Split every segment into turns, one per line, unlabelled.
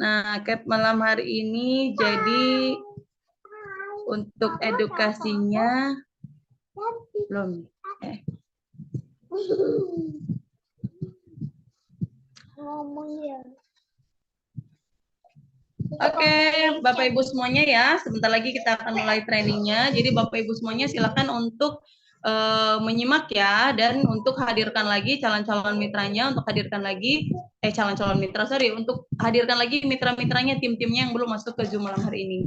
Nah, Cap malam hari ini jadi untuk edukasinya belum. Oke, Bapak Ibu semuanya ya, sebentar lagi kita akan mulai trainingnya. Jadi Bapak Ibu semuanya silakan untuk menyimak ya, dan untuk hadirkan lagi calon-calon mitranya, untuk hadirkan lagi calon-calon mitra, untuk hadirkan lagi mitra-mitranya, tim-timnya yang belum masuk ke Zoom malam hari ini.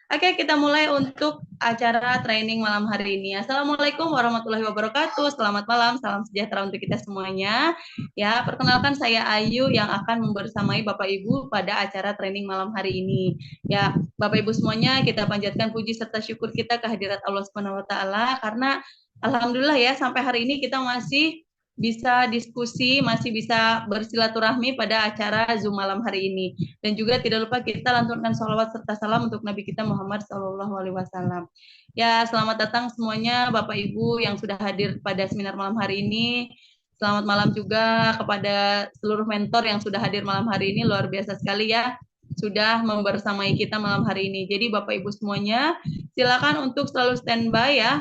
Oke, kita mulai untuk acara training malam hari ini. Assalamualaikum warahmatullahi wabarakatuh. Selamat malam, salam sejahtera untuk kita semuanya. Ya, perkenalkan saya Ayu yang akan membersamai Bapak Ibu pada acara training malam hari ini. Ya, Bapak Ibu semuanya, kita panjatkan puji serta syukur kita kehadirat Allah Subhanahu wa taala karena alhamdulillah ya sampai hari ini kita masih bisa diskusi, masih bisa bersilaturahmi pada acara Zoom malam hari ini. Dan juga tidak lupa kita lantunkan sholawat serta salam untuk Nabi kita Muhammad SAW. Ya, selamat datang semuanya Bapak Ibu yang sudah hadir pada seminar malam hari ini. Selamat malam juga kepada seluruh mentor yang sudah hadir malam hari ini, luar biasa sekali ya, sudah membersamai kita malam hari ini. Jadi Bapak Ibu semuanya, silakan untuk selalu standby ya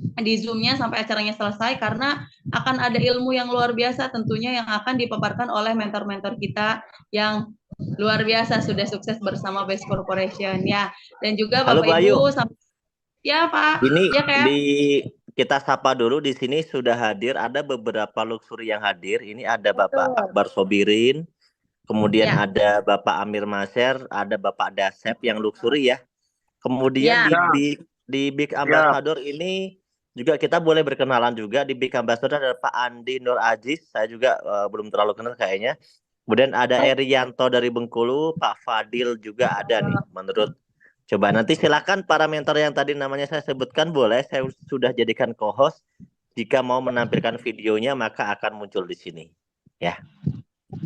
di Zoom-nya sampai acaranya selesai, karena akan ada ilmu yang luar biasa tentunya yang akan dipaparkan oleh mentor-mentor kita yang luar biasa sudah sukses bersama Best Corporation ya. Dan juga
Halo
Bapak
Bayu,
Ibu, ya Pak,
ini
ya kayak
kita sapa dulu di sini sudah hadir ada beberapa luxury yang hadir. Ini ada Bapak Akbar Sobirin, kemudian
ya.
ada Bapak Amir Maser, ada Bapak Dasep yang luxury ya. Kemudian
Ya.
di Big Ambassador ini juga kita boleh berkenalan juga. Di Big Ambassador ada Pak Andi Nur Aziz, saya juga belum terlalu kenal kayaknya. Kemudian ada Erianto dari Bengkulu, Pak Fadil juga ada nih menurut. Coba nanti silakan para mentor yang tadi namanya saya sebutkan, boleh saya sudah jadikan co-host. Jika mau menampilkan videonya maka akan muncul di sini. Ya.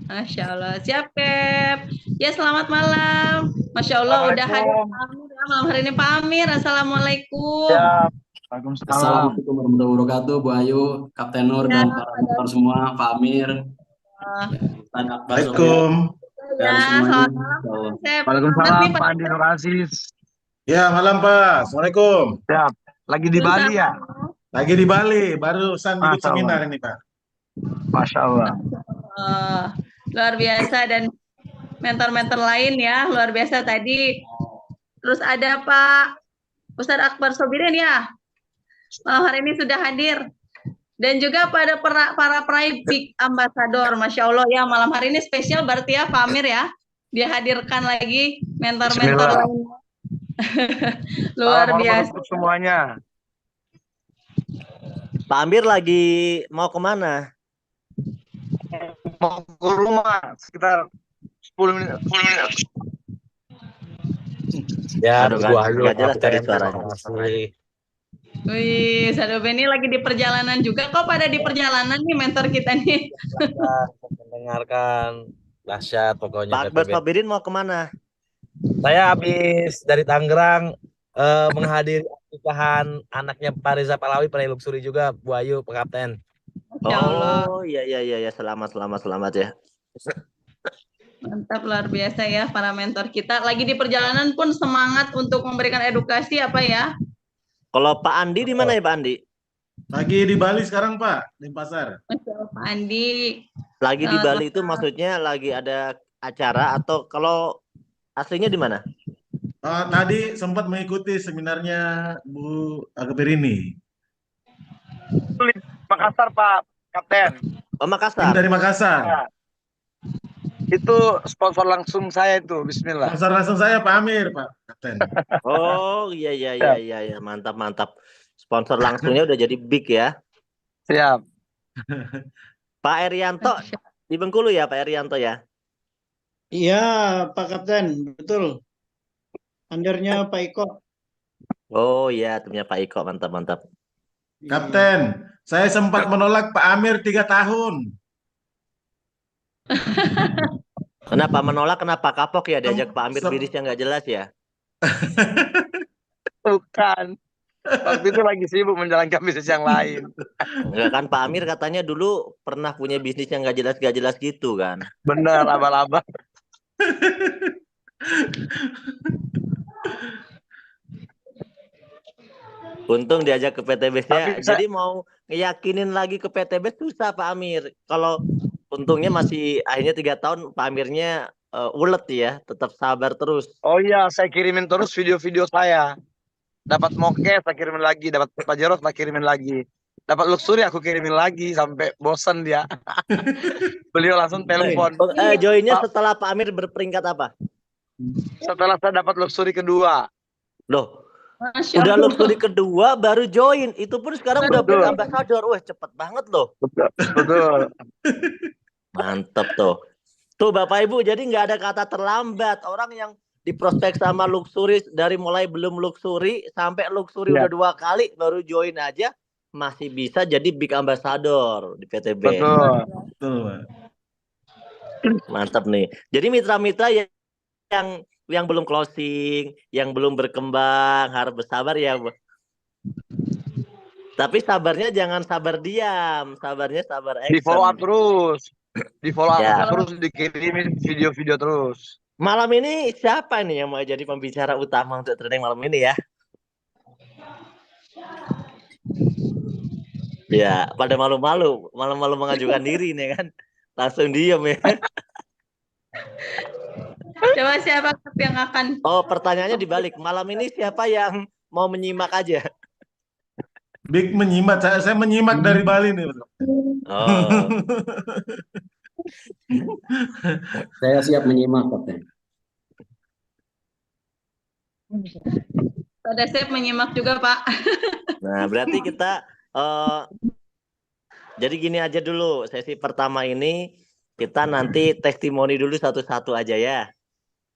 Masya Allah, siap Kep. Ya, selamat malam. Masya Allah udah hadir malam hari ini Pak Amir. Assalamualaikum.
Ya. Assalamualaikum warahmatullahi wabarakatuh, Bu Ayu, Kapten Nur, dan para mentor semua, Pak Amir.
Assalamualaikum.
Ya, selamat malam.
Waalaikumsalam, Pak Andi Nur Aziz.
Ya, malam Pak. Assalamualaikum.
Siap. Lagi di Bali ya?
Lagi di Bali, barusan ikut seminar ini Pak.
Masya Allah.
Luar biasa, dan mentor-mentor lain ya, luar biasa tadi. Terus ada Pak Ustadz Akbar Sobirin ya, malam hari ini sudah hadir. Dan juga pada para Big Ambassador, Masya Allah ya, malam hari ini spesial berarti ya Pak Amir ya, dihadirkan lagi mentor-mentor lain. Luar biasa
semuanya.
Pak Amir lagi mau kemana?
Mau ke rumah sekitar 10 menit.
Ya, gak jelas dari suaranya.
Wih, Sadobe ini lagi di perjalanan juga. Kok pada di perjalanan nih mentor kita nih?
Mendengarkan dahsyat pokoknya.
Pak Akbar Sobirin mau kemana?
Saya habis dari Tangerang menghadiri pernikahan anaknya Pak Reza Pahlawi, peraih luxury juga, Bu Ayu, Pak Kapten.
Oh iya, selamat ya.
Mantap, luar biasa ya para mentor kita. Lagi di perjalanan pun semangat untuk memberikan edukasi apa ya?
Kalau Pak Andi di mana ya Pak Andi?
Lagi di Bali sekarang Pak, di pasar.
Pak Andi.
Lagi di Bali itu maksudnya lagi ada acara atau kalau aslinya di mana?
Tadi sempat mengikuti seminarnya Bu Akbar ini.
Makassar Pak Kapten.
Ini
Oh Makassar.
dari Makassar.
Ya. Itu sponsor langsung saya itu, bismillah.
Sponsor langsung saya Pak Amir, Pak Kapten.
Oh iya, mantap. Sponsor langsungnya udah jadi big ya.
Siap.
Pak Erianto di Bengkulu ya Pak Erianto ya?
Iya Pak Kapten, betul. Undernya Pak Iko.
Oh iya, timnya Pak Iko, mantap.
Kapten, saya sempat menolak Pak Amir 3 tahun.
Kenapa menolak? Kenapa kapok ya diajak Pak Amir bisnis yang nggak jelas ya?
Bukan. Waktu itu lagi sibuk menjalankan bisnis yang lain.
Enggak kan, Pak Amir katanya dulu pernah punya bisnis yang nggak jelas gitu kan?
Benar, abal-abal.
Untung diajak ke PTB ya.
Tapi
Jadi mau ngeyakinin lagi ke PTB susah Pak Amir. Kalau untungnya masih akhirnya 3 tahun Pak Amirnya ulet ya, tetap sabar terus.
oh iya, saya kirimin terus video-video saya. Dapat moke, saya kirimin lagi. Dapat Pajero, saya kirimin lagi. Dapat Luxury, aku kirimin lagi. Sampai bosan dia. Beliau langsung telepon.
Joinnya
Pak,
setelah Pak Amir berperingkat apa?
setelah saya dapat Luxury kedua.
Loh,
Masya
udah
Allah.
luxury kedua baru join. Itu pun sekarang udah
Betul.
brand ambassador. Wah, cepet banget loh.
Betul.
Mantep tuh. Tuh Bapak Ibu, jadi nggak ada kata terlambat. Orang yang diprospek sama luxury dari mulai belum luxury sampai luxury
Ya.
udah 2 kali baru join aja masih bisa jadi big ambassador di PTB.
Betul.
Betul, Pak.
Mantap nih. Jadi mitra-mitra yang belum closing, yang belum berkembang harus bersabar ya, Bu. Tapi sabarnya jangan sabar diam, sabarnya sabar
Di
action.
follow up terus. Di follow up
Ya.
terus, dikirimin video-video terus.
Malam ini siapa nih yang mau jadi pembicara utama untuk training malam ini ya? Ya, pada malu-malu mengajukan diri nih kan. Langsung diem ya.
Coba siapa yang akan
Oh, pertanyaannya dibalik. Malam ini siapa yang mau menyimak aja?
Big menyimak, saya menyimak dari Bali nih.
Oh,
Saya siap menyimak, Kapten.
pada saya menyimak juga, Pak?
nah berarti kita jadi gini aja dulu. Sesi pertama ini kita nanti testimoni dulu satu-satu aja ya.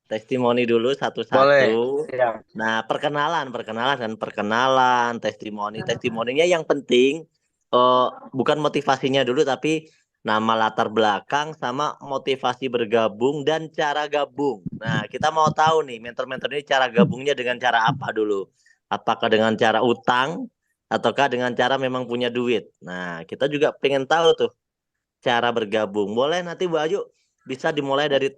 Testimoni dulu satu-satu.
Boleh. Ya.
Nah, perkenalan, testimoninya yang penting bukan motivasinya dulu tapi nama latar belakang sama motivasi bergabung dan cara gabung. Nah, kita mau tahu nih mentor-mentor ini cara gabungnya dengan cara apa dulu? Apakah dengan cara utang ataukah dengan cara memang punya duit? Nah, kita juga pengen tahu tuh cara bergabung. Boleh nanti Bu Ayu bisa dimulai dari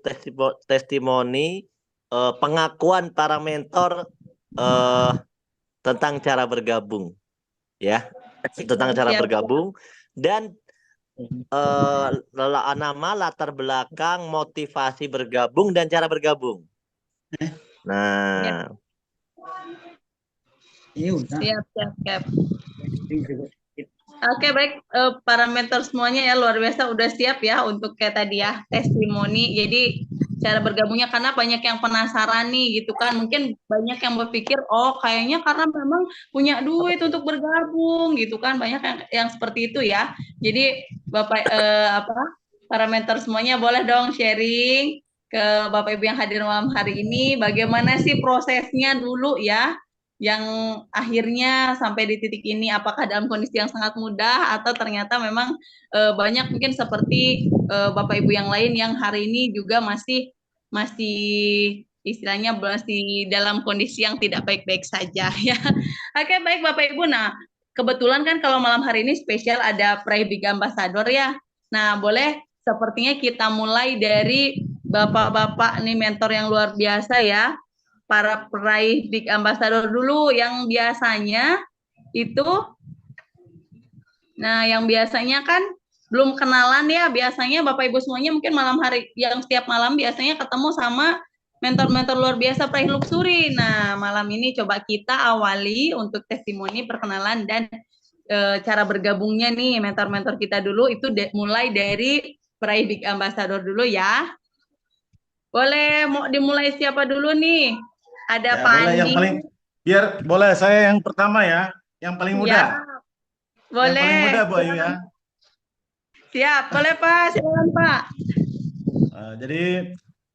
testimoni pengakuan para mentor tentang cara bergabung ya, tentang cara
Siap.
bergabung dan nama latar belakang motivasi bergabung dan cara bergabung. Nah,
Siap. Oke, baik, para mentor semuanya ya, luar biasa udah siap ya untuk kayak tadi ya testimoni. Jadi cara bergabungnya karena banyak yang penasaran nih gitu kan, mungkin banyak yang berpikir oh kayaknya karena memang punya duit untuk bergabung gitu kan, banyak yang seperti itu ya. Jadi Bapak para mentor semuanya boleh dong sharing ke Bapak Ibu yang hadir malam hari ini, bagaimana sih prosesnya dulu ya, yang akhirnya sampai di titik ini, apakah dalam kondisi yang sangat mudah atau ternyata memang banyak mungkin seperti Bapak Ibu yang lain yang hari ini juga masih istilahnya masih dalam kondisi yang tidak baik-baik saja ya. Oke, baik Bapak Ibu. Nah, kebetulan kan kalau malam hari ini spesial ada Peraih Big Ambassador ya. Nah, boleh sepertinya kita mulai dari Bapak-bapak nih mentor yang luar biasa ya. Para peraih Big Ambassador dulu yang biasanya itu, nah yang biasanya kan belum kenalan ya, biasanya Bapak Ibu semuanya mungkin malam hari yang setiap malam biasanya ketemu sama mentor-mentor luar biasa peraih luxury. Nah malam ini coba kita awali untuk testimoni, perkenalan dan cara bergabungnya nih mentor-mentor kita dulu itu mulai dari peraih Big Ambassador dulu ya. Boleh mau dimulai siapa dulu nih? Ada
Ya,
Pak
boleh yang
Andi.
paling boleh saya yang pertama ya, yang paling muda.
Ya,
Yang
boleh.
paling muda Bu Ayu ya.
Siap, boleh Pak, silakan Pak.
Jadi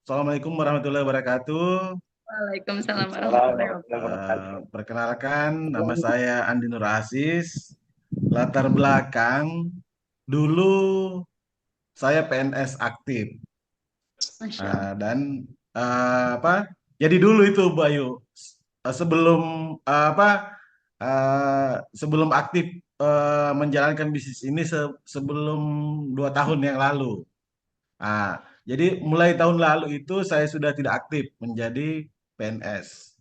Assalamualaikum warahmatullahi wabarakatuh.
Waalaikumsalam warahmatullahi wabarakatuh.
Perkenalkan, nama saya Andi Nur Aziz. Latar belakang, dulu saya PNS aktif.
Masya Allah.
Dan jadi dulu itu Bu Ayu, sebelum sebelum aktif menjalankan bisnis ini sebelum 2 tahun yang lalu. Jadi mulai tahun lalu itu saya sudah tidak aktif menjadi PNS.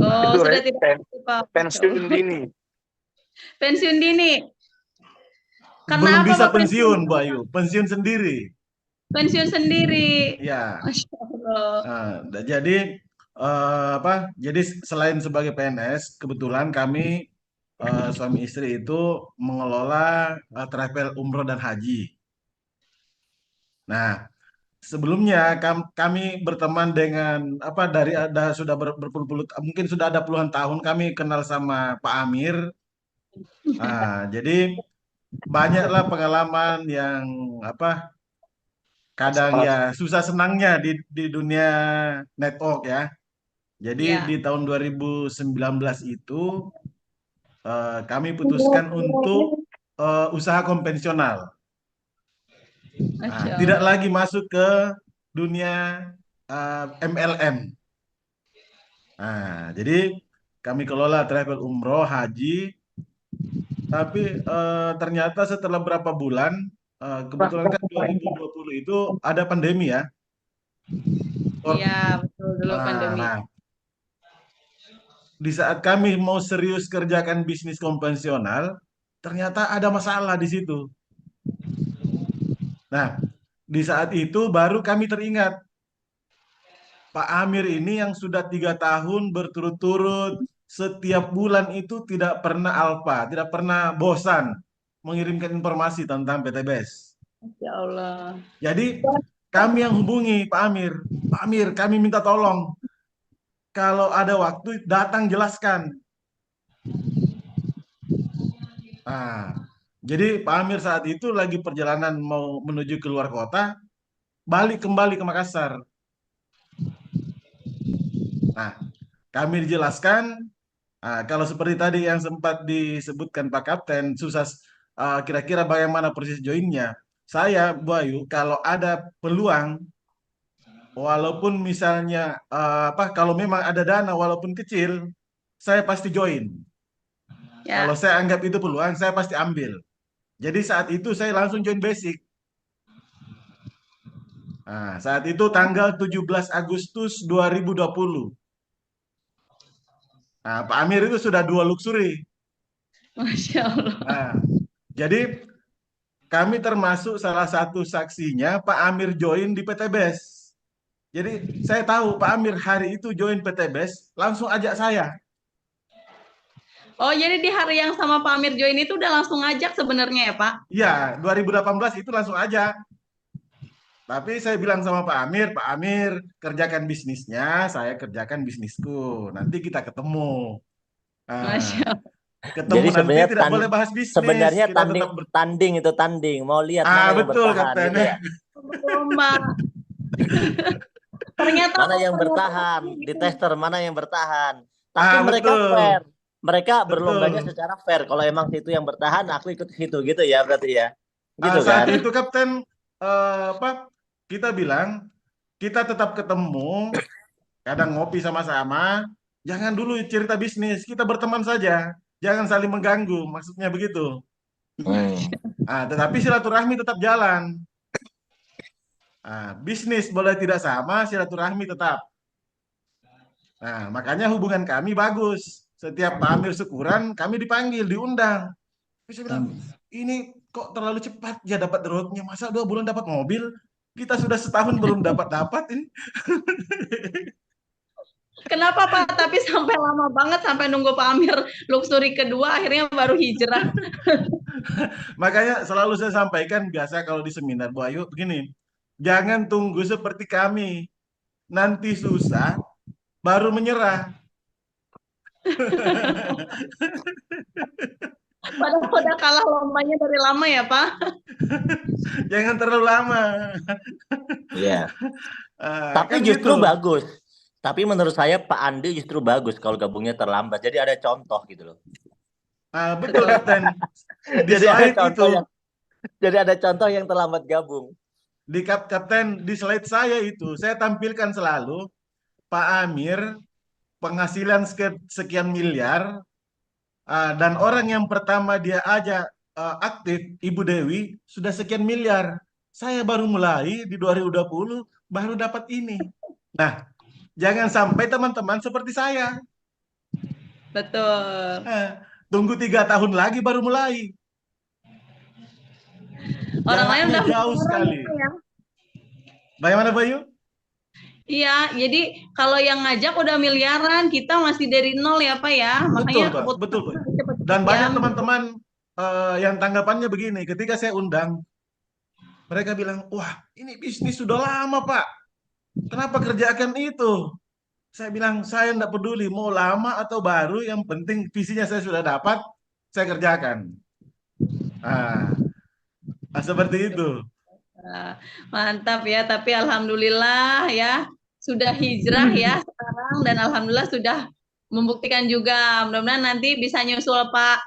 Oh,
Itu
sudah tidak
pen-
aktif, Pak. Masya
pensiun
Allah.
dini.
Pensiun dini. Karena
Belum
apa
bisa
Pak pensiun?
pensiun, Bu Ayu. Pensiun sendiri.
Pensiun sendiri.
Ya.
Masya Allah.
Jadi apa? Jadi selain sebagai PNS, kebetulan kami suami istri itu mengelola travel umroh dan haji. Nah, sebelumnya kami berteman dengan apa dari ada sudah berpuluh-puluh mungkin sudah ada puluhan tahun kami kenal sama Pak Amir. Jadi banyaklah pengalaman yang apa kadang ya susah senangnya di dunia network ya. Jadi
Ya.
di tahun 2019 itu kami putuskan untuk usaha konvensional.
Masya
Tidak
Allah.
lagi masuk ke dunia MLM. Jadi kami kelola travel umroh, haji, tapi ternyata setelah berapa bulan, kebetulan kan 2020 itu ada pandemi ya.
Iya, betul dulu pandemi.
Nah, di saat kami mau serius kerjakan bisnis konvensional, ternyata ada masalah di situ. Nah, di saat itu baru kami teringat, Pak Amir ini yang sudah 3 tahun berturut-turut setiap bulan itu tidak pernah alfa, tidak pernah bosan mengirimkan informasi tentang PTBS.
Masya Allah.
Jadi kami yang hubungi Pak Amir, Pak Amir kami minta tolong, kalau ada waktu datang jelaskan. Jadi Pak Amir saat itu lagi perjalanan mau menuju ke luar kota, balik kembali ke Makassar. Nah, kami dijelaskan, kalau seperti tadi yang sempat disebutkan Pak Kapten, susah kira-kira bagaimana proses joinnya. Saya, Bu Ayu, kalau ada peluang, walaupun misalnya kalau memang ada dana walaupun kecil, saya pasti join.
Ya.
Kalau saya anggap itu peluang, saya pasti ambil. Jadi saat itu saya langsung join basic. Saat itu tanggal 17 Agustus 2020. Pak Amir itu sudah 2 luxury.
Masya Allah.
Jadi kami termasuk salah satu saksinya Pak Amir join di PTBS. Jadi saya tahu Pak Amir hari itu join PTBS, langsung ajak saya.
Oh, jadi di hari yang sama Pak Amir join itu udah langsung ngajak sebenarnya ya, Pak?
Iya, 2018 itu langsung ajak. Tapi saya bilang sama Pak Amir kerjakan bisnisnya, saya kerjakan bisnisku. Nanti kita ketemu.
Masya Allah.
Ketemu
Jadi
nanti
sebenarnya
tidak boleh bahas bisnis.
sebenarnya
kita tetap
tanding itu tanding, mau lihat mana yang
betul,
bertahan
Kapten.
gitu ya.
Lomba. Ternyata
Mana yang bertahan, di tester mana yang bertahan. Tapi mereka
betul.
fair. Mereka
Betul.
berlombanya secara fair. Kalau emang situ yang bertahan, aku ikut situ gitu ya berarti ya. Gitu
Saat
kan?
itu Kapten kita bilang kita tetap ketemu, kadang ngopi sama-sama, jangan dulu cerita bisnis, kita berteman saja, jangan saling mengganggu, maksudnya begitu. Tetapi silaturahmi tetap jalan. Bisnis boleh tidak sama, silaturahmi tetap. Makanya hubungan kami bagus. Setiap Pak Amir syukuran, kami dipanggil, diundang. Terus saya bilang, ini kok terlalu cepat ya dapat roadnya, masa 2 bulan dapat mobil? Kita sudah setahun belum dapat ini.
Kenapa Pak? Tapi sampai lama banget sampai nunggu Pak Amir luxury kedua akhirnya baru hijrah.
Makanya selalu saya sampaikan biasa kalau di seminar Bu Ayu begini, jangan tunggu seperti kami. Nanti susah baru menyerah.
Padahal udah kalah lombanya dari lama ya Pak.
Jangan terlalu lama.
Iya. Tapi
Kan
justru
gitu.
bagus. Tapi menurut saya Pak Andi justru bagus kalau gabungnya terlambat. Jadi ada contoh gitu loh.
Betul Kapten. Di
Jadi ada
slide
contoh
itu,
jadi ada contoh yang terlambat gabung.
di Kapten, di slide saya itu, saya tampilkan selalu Pak Amir penghasilan sekian miliar, dan orang yang pertama dia ajak aktif, Ibu Dewi, sudah sekian miliar. Saya baru mulai di 2020 baru dapat ini. Nah, jangan sampai teman-teman seperti saya.
Betul.
Tunggu 3 tahun lagi baru mulai.
Orang lain
Jaraknya
udah
jauh sekali.
ya.
Bagaimana Bayu?
Iya, jadi kalau yang ngajak udah miliaran, kita masih dari nol ya Pak ya.
Betul,
Makanya
Pak. Betul, Pak.
cepet-cepet
Dan
ya.
banyak teman-teman yang tanggapannya begini, ketika saya undang, mereka bilang, wah ini bisnis sudah lama Pak, kenapa kerjakan itu? Saya bilang, saya tidak peduli, mau lama atau baru, yang penting visinya saya sudah dapat, saya kerjakan. Seperti itu.
Mantap ya, tapi alhamdulillah ya, sudah hijrah ya sekarang, dan alhamdulillah sudah membuktikan juga. Mudah-mudahan nanti bisa nyusul Pak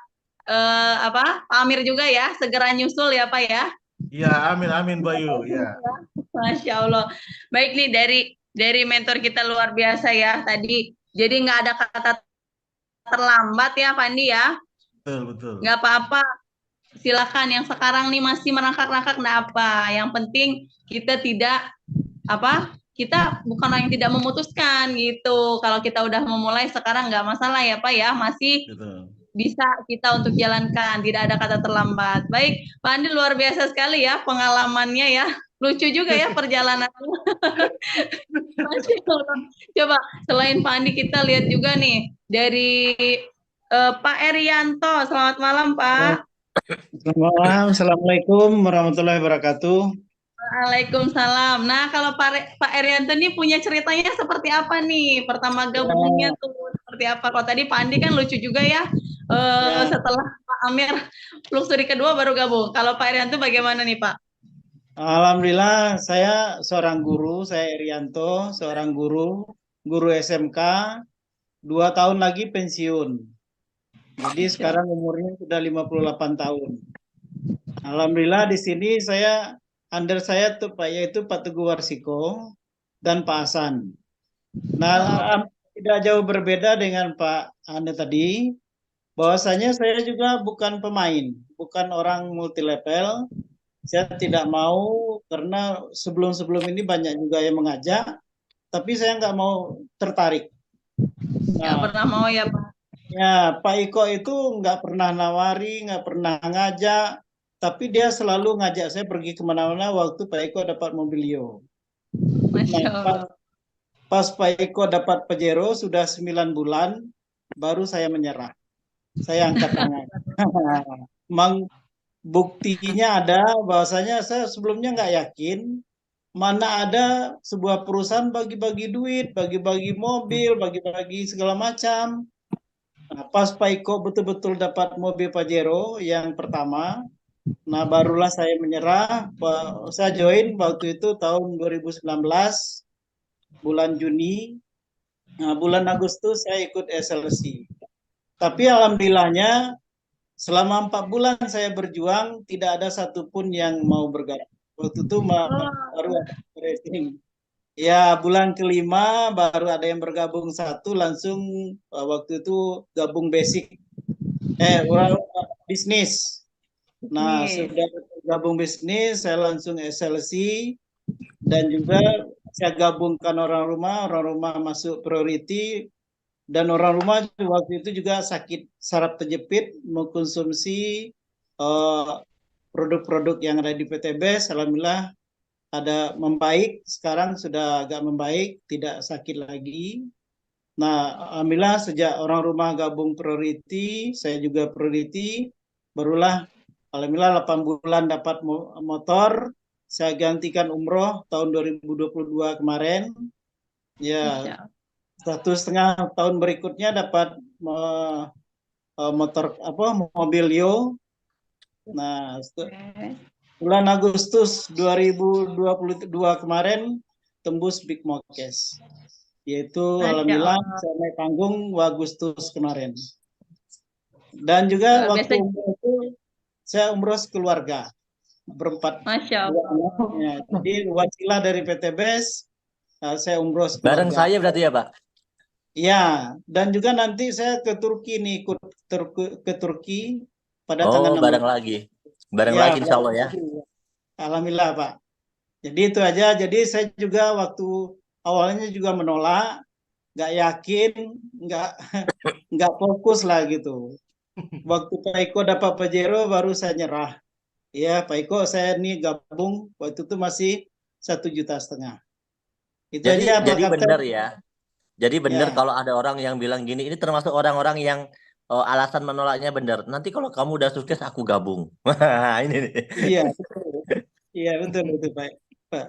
Pak Amir juga ya, segera nyusul ya Pak ya.
Ya, amin amin Bayu. Ya.
Masya Allah. Baik nih, dari mentor kita luar biasa ya tadi. Jadi nggak ada kata terlambat ya Pandi ya.
Betul.
Nggak apa-apa. Silakan yang sekarang nih masih merangkak-rangkak, nggak apa. Yang penting kita kita bukan orang yang tidak memutuskan gitu. Kalau kita udah memulai sekarang nggak masalah ya Pak ya, masih
Betul.
Bisa kita untuk jalankan, tidak ada kata terlambat. Baik, Pak Andi luar biasa sekali ya pengalamannya ya. Lucu juga ya perjalanan. Coba selain Pak Andi kita lihat juga nih dari Pak Erianto. Selamat malam Pak.
Selamat malam, Assalamualaikum warahmatullahi wabarakatuh.
Waalaikumsalam. Nah, kalau Pak Erianto ini punya ceritanya seperti apa nih? Pertama gabungnya tuh seperti apa? Kalau tadi Pak Andi kan lucu juga ya. Setelah Pak Amir Luxury kedua baru gabung. Kalau Pak Erianto bagaimana nih Pak?
Alhamdulillah, saya seorang guru, saya Erianto, seorang guru SMK, 2 tahun lagi pensiun. Jadi sekarang umurnya sudah 58 tahun. Alhamdulillah di sini under saya tuh Pak, yaitu Pak Teguh Warsiko dan Pak Hasan. Nah, tidak jauh berbeda dengan Pak Anda tadi, bahwasanya saya juga bukan pemain, bukan orang multi level. Saya tidak mau, karena sebelum ini banyak juga yang mengajak, tapi saya nggak mau tertarik.
Nggak pernah mau ya Pak?
Ya, Pak Iko itu nggak pernah nawari, nggak pernah ngajak, tapi dia selalu ngajak saya pergi kemana-mana waktu Pak Iko dapat Mobilio. Nah, pas Pak Iko dapat Pajero sudah 9 bulan, baru saya menyerah. Saya angkat tangan. Memang buktinya ada, bahwasanya saya sebelumnya nggak yakin, mana ada sebuah perusahaan bagi-bagi duit, bagi-bagi mobil, bagi-bagi segala macam. Nah, pas Pak Iko betul-betul dapat mobil Pajero yang pertama, nah barulah saya menyerah. Saya join waktu itu tahun 2019 bulan Juni. Nah, bulan Agustus saya ikut SLC. Tapi alhamdulillahnya selama 4 bulan saya berjuang, tidak ada satupun yang mau bergabung. Waktu itu baru ada racing. Ya, bulan kelima baru ada yang bergabung satu, langsung waktu itu gabung basic. Bisnis. Nah, sudah gabung bisnis, saya langsung SLC, dan juga saya gabungkan orang rumah masuk priority, dan orang rumah waktu itu juga sakit saraf terjepit, mengkonsumsi produk-produk yang ada di PTBS. Alhamdulillah ada membaik, sekarang sudah agak membaik, tidak sakit lagi. Nah, alhamdulillah sejak orang rumah gabung priority, saya juga priority, barulah alhamdulillah 8 bulan dapat motor. Saya gantikan umroh tahun 2022 kemarin. Ya, 1,5 tahun berikutnya dapat mobil Yo. Nah, bulan Agustus 2022 kemarin tembus Big Mokes, yaitu alhamdulillah saya naik panggung Agustus kemarin. Dan juga waktu umroh itu saya umroh sekeluarga berempat.
Masya Allah.
Ya, jadi wasilah dari PTBS, saya umroh sekeluarga.
Bareng saya berarti ya Pak?
Ya, dan juga nanti saya ke Turki nih, ke Turki pada tanggal 6.
Bareng lagi insya Allah ya.
Alhamdulillah Pak. Jadi itu aja. Jadi saya juga waktu awalnya juga menolak, nggak yakin, nggak nggak fokus lah gitu. Waktu Pak Iko dapat Pajero baru saya nyerah. Ya Pak Iko, saya nih gabung waktu itu masih 1,5 juta. Itu aja Pak
Jadi
Kapten.
benar ya. Jadi benar
Ya,
kalau ada orang yang bilang gini, ini termasuk orang-orang yang alasan menolaknya benar. Nanti kalau kamu udah sukses aku gabung. Wah, ini nih.
iya betul. Iya betul itu Pak. Pak.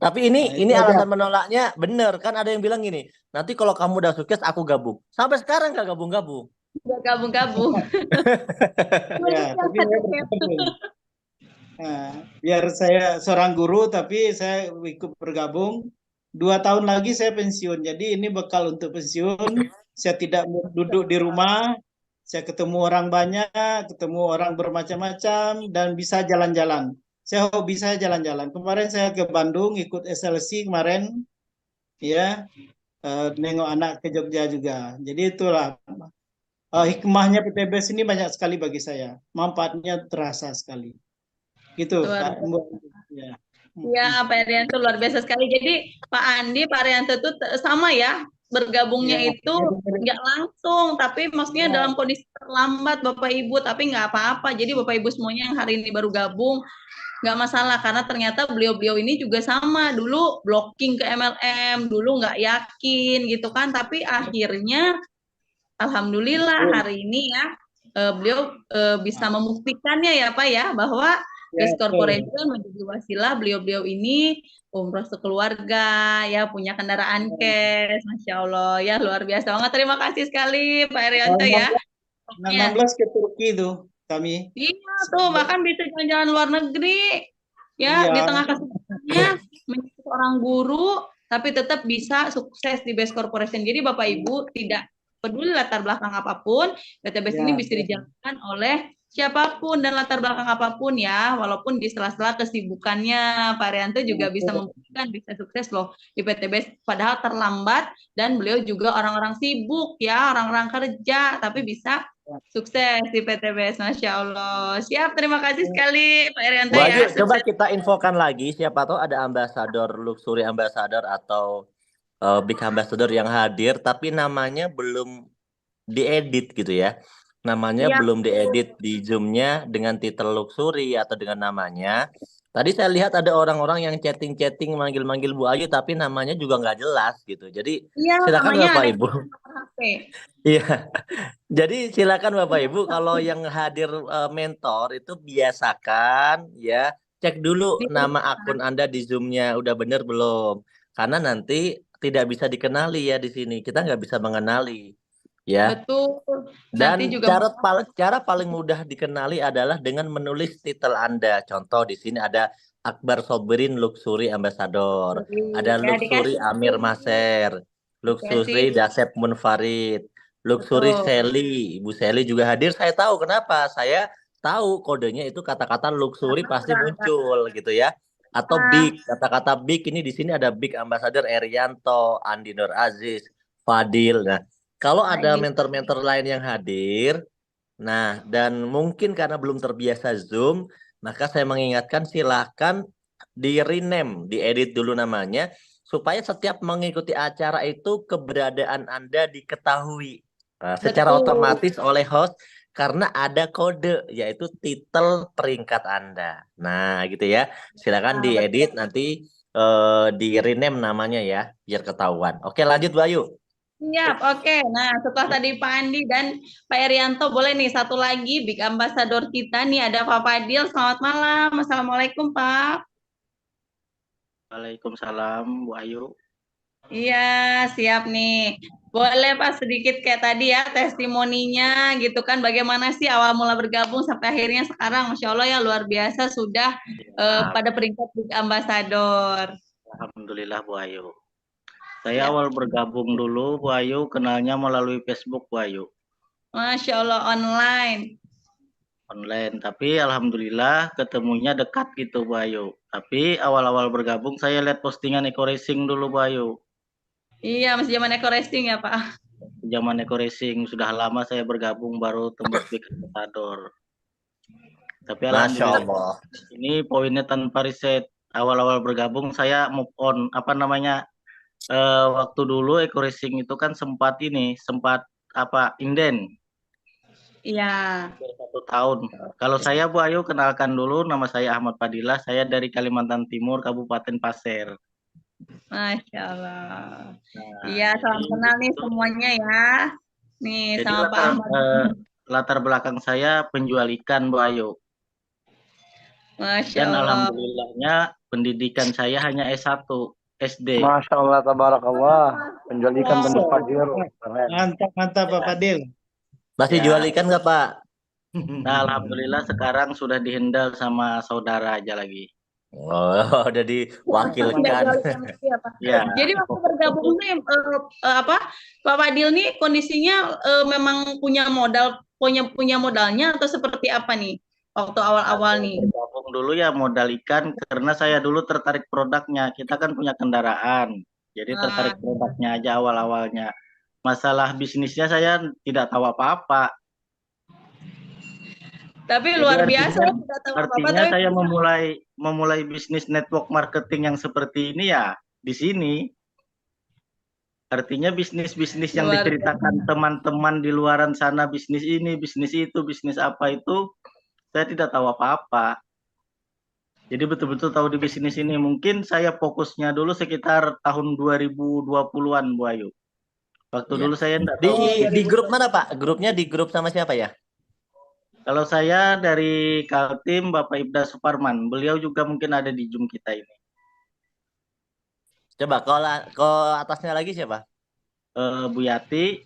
Tapi
Nah, itu
ini
aja.
alasan menolaknya benar kan, ada yang bilang gini, nanti kalau kamu udah sukses aku gabung. Sampai sekarang nggak gabung-gabung.
Udah gabung-gabung.
Ya, tapi saya bergabung. Nah, biar saya seorang guru, tapi saya ikut bergabung. 2 tahun lagi saya pensiun. Jadi ini bekal untuk pensiun. Saya tidak duduk di rumah. Saya ketemu orang banyak, ketemu orang bermacam-macam, dan bisa jalan-jalan. Saya hobi saya jalan-jalan. Kemarin saya ke Bandung, ikut SLC kemarin, ya, nengok anak ke Jogja juga. Jadi itulah hikmahnya PTBS ini banyak sekali bagi saya. Manfaatnya terasa sekali. Gitu,
Luar
Pak. Ya.
Ya, Pak Arianto luar biasa sekali. Jadi Pak Andi, Pak Arianto itu sama ya, bergabungnya
Ya,
itu nggak langsung, tapi maksudnya
ya,
dalam kondisi terlambat Bapak Ibu, tapi nggak apa-apa. Jadi Bapak Ibu semuanya yang hari ini baru gabung, nggak masalah, karena ternyata beliau-beliau ini juga sama. Dulu blocking ke MLM, dulu nggak yakin gitu kan, tapi akhirnya Alhamdulillah hari ini ya, beliau bisa membuktikannya ya Pak ya, bahwa
ya,
Best Corporation menjadi wasilah beliau-beliau ini umroh sekeluarga, ya punya kendaraan cash, Masya Allah, ya luar biasa banget. Terima kasih sekali Pak Arianto ya.
16 ke Turki itu kami.
Iya tuh, bahkan bisa jalan-jalan luar negeri, ya di
Iya,
tengah kesulitannya menjadi seorang guru, tapi tetap bisa sukses di Best Corporation. Jadi Bapak Ibu tidak peduli latar belakang apapun, PTBS ini
ya,
bisa dijalankan oleh siapapun dan latar belakang apapun ya, walaupun di sela-sela kesibukannya Pak Rianto juga bisa membuktikan bisa sukses loh di PTBS, padahal terlambat dan beliau juga orang-orang sibuk ya, orang-orang kerja, tapi bisa sukses di PTBS, Masya Allah. Siap, terima kasih sekali Pak Irianto
Wah,
ya.
yuk, coba
Sukses.
kita infokan lagi, siapa tahu ada ambasador, luxury ambassador atau big ambassador yang hadir, tapi namanya belum diedit gitu ya. Namanya
Iya,
belum diedit di Zoom-nya dengan titel luxury atau dengan namanya. Tadi saya lihat ada orang-orang yang chatting-chatting manggil-manggil Bu Ayu tapi namanya juga nggak jelas gitu. Jadi
iya,
silakan
namanya
Bapak
ada
Ibu.
HP.
Iya. Jadi silakan Bapak Ibu kalau yang hadir mentor itu biasakan ya, cek dulu nama akun Anda di Zoom-nya udah bener belum. Karena nanti tidak bisa dikenali ya di sini. Kita nggak bisa mengenali ya.
Betul. Nanti
Dan
juga
cara paling mudah dikenali adalah dengan menulis titel Anda. Contoh di sini ada Akbar Soberin Luxury Ambassador, ada
ya
Luxury
dikasih,
Amir Maser, Luxury
dikasih.
Dasep Munfarid, Luxury
Betul.
Sally. Ibu Sally juga hadir. Saya tahu kenapa. Saya tahu kodenya itu kata-kata luxury pasti muncul gitu ya. Atau big, kata-kata big ini di sini ada big ambassador Erianto, Andi Nur Aziz, Fadil. Nah, kalau ada mentor-mentor lain yang hadir, nah dan mungkin karena belum terbiasa Zoom, maka saya mengingatkan silakan di rename, diedit dulu namanya, supaya setiap mengikuti acara itu keberadaan Anda diketahui secara
Betul.
otomatis oleh host karena ada kode yaitu titel peringkat Anda. Nah gitu ya, silakan diedit nanti di rename namanya ya, biar ketahuan. Oke lanjut Bayu.
Siap, oke. Nah, setelah tadi Pak Andi dan Pak Erianto, boleh nih satu lagi Big Ambassador kita nih, ada Pak Fadil. Selamat malam. Assalamualaikum, Pak.
Waalaikumsalam, Bu Ayu.
Iya, siap nih. Boleh Pak sedikit kayak tadi ya testimoninya gitu kan, bagaimana sih awal mula bergabung sampai akhirnya sekarang, Masya Allah ya luar biasa sudah pada peringkat Big Ambassador.
Alhamdulillah Bu Ayu. Saya awal bergabung dulu Bu Ayu, kenalnya melalui Facebook Bu Ayu.
Masya Allah online.
Online, tapi alhamdulillah ketemunya dekat gitu Bu Ayu. Tapi awal-awal bergabung saya lihat postingan Eco Racing dulu Bu Ayu.
Iya, masih zaman Eco Racing ya Pak.
Zaman Eco Racing, sudah lama saya bergabung baru tembus Big Ambassador. Tapi
Masya
alhamdulillah
Allah.
ini poinnya tanpa riset. Awal-awal bergabung saya move on, apa namanya, waktu dulu Eco Racing itu kan sempat inden
Iya.
1 tahun. Kalau saya Bu Ayu kenalkan dulu, nama saya Ahmad Fadilah, saya dari Kalimantan Timur, Kabupaten Pasir.
Masya Allah.
Nah,
Iya, salam
jadi
kenal nih
itu.
semuanya ya. Nih
Jadi
sama Pak Ahmad.
latar belakang saya penjual ikan Bu Ayu.
Masya
Dan
Allah.
alhamdulillahnya pendidikan saya hanya S1, SD.
Masya Allah, tabarakallah. Penjual ikan tembus Pajero. Keren.
Mantap, mantap Pak Fadil.
Masih
Ya.
jual ikan nggak Pak?
Nah, alhamdulillah sekarang sudah dihandle sama saudara aja lagi.
Oh, udah diwakilkan.
Ya.
Jadi waktu bergabung nih Pak Fadil nih kondisinya memang punya modalnya atau seperti apa nih waktu awal-awal nih?
Bergabung dulu ya modal ikan karena saya dulu tertarik produknya. Kita kan punya kendaraan. Jadi tertarik produknya aja awal-awalnya. Masalah bisnisnya saya tidak tahu apa-apa.
Tapi
Jadi
luar biasa ya, tidak tahu apa-apa.
Artinya
Tapi
saya memulai bisnis network marketing yang seperti ini ya di sini. Artinya bisnis-bisnis yang
Luar
diceritakan teman-teman di luaran sana, bisnis ini, bisnis itu, bisnis apa itu, saya tidak tahu apa-apa. Jadi betul-betul tahu di bisnis ini. Mungkin saya fokusnya dulu sekitar tahun 2020-an, Bu Ayu. Waktu dulu saya enggak tahu.
Di grup mana Pak? Grupnya di grup sama siapa ya?
Kalau saya dari Kaltim Bapak Ibda Suparman, beliau juga mungkin ada di Zoom kita ini.
Coba kalau atasnya lagi siapa?
Bu Yati,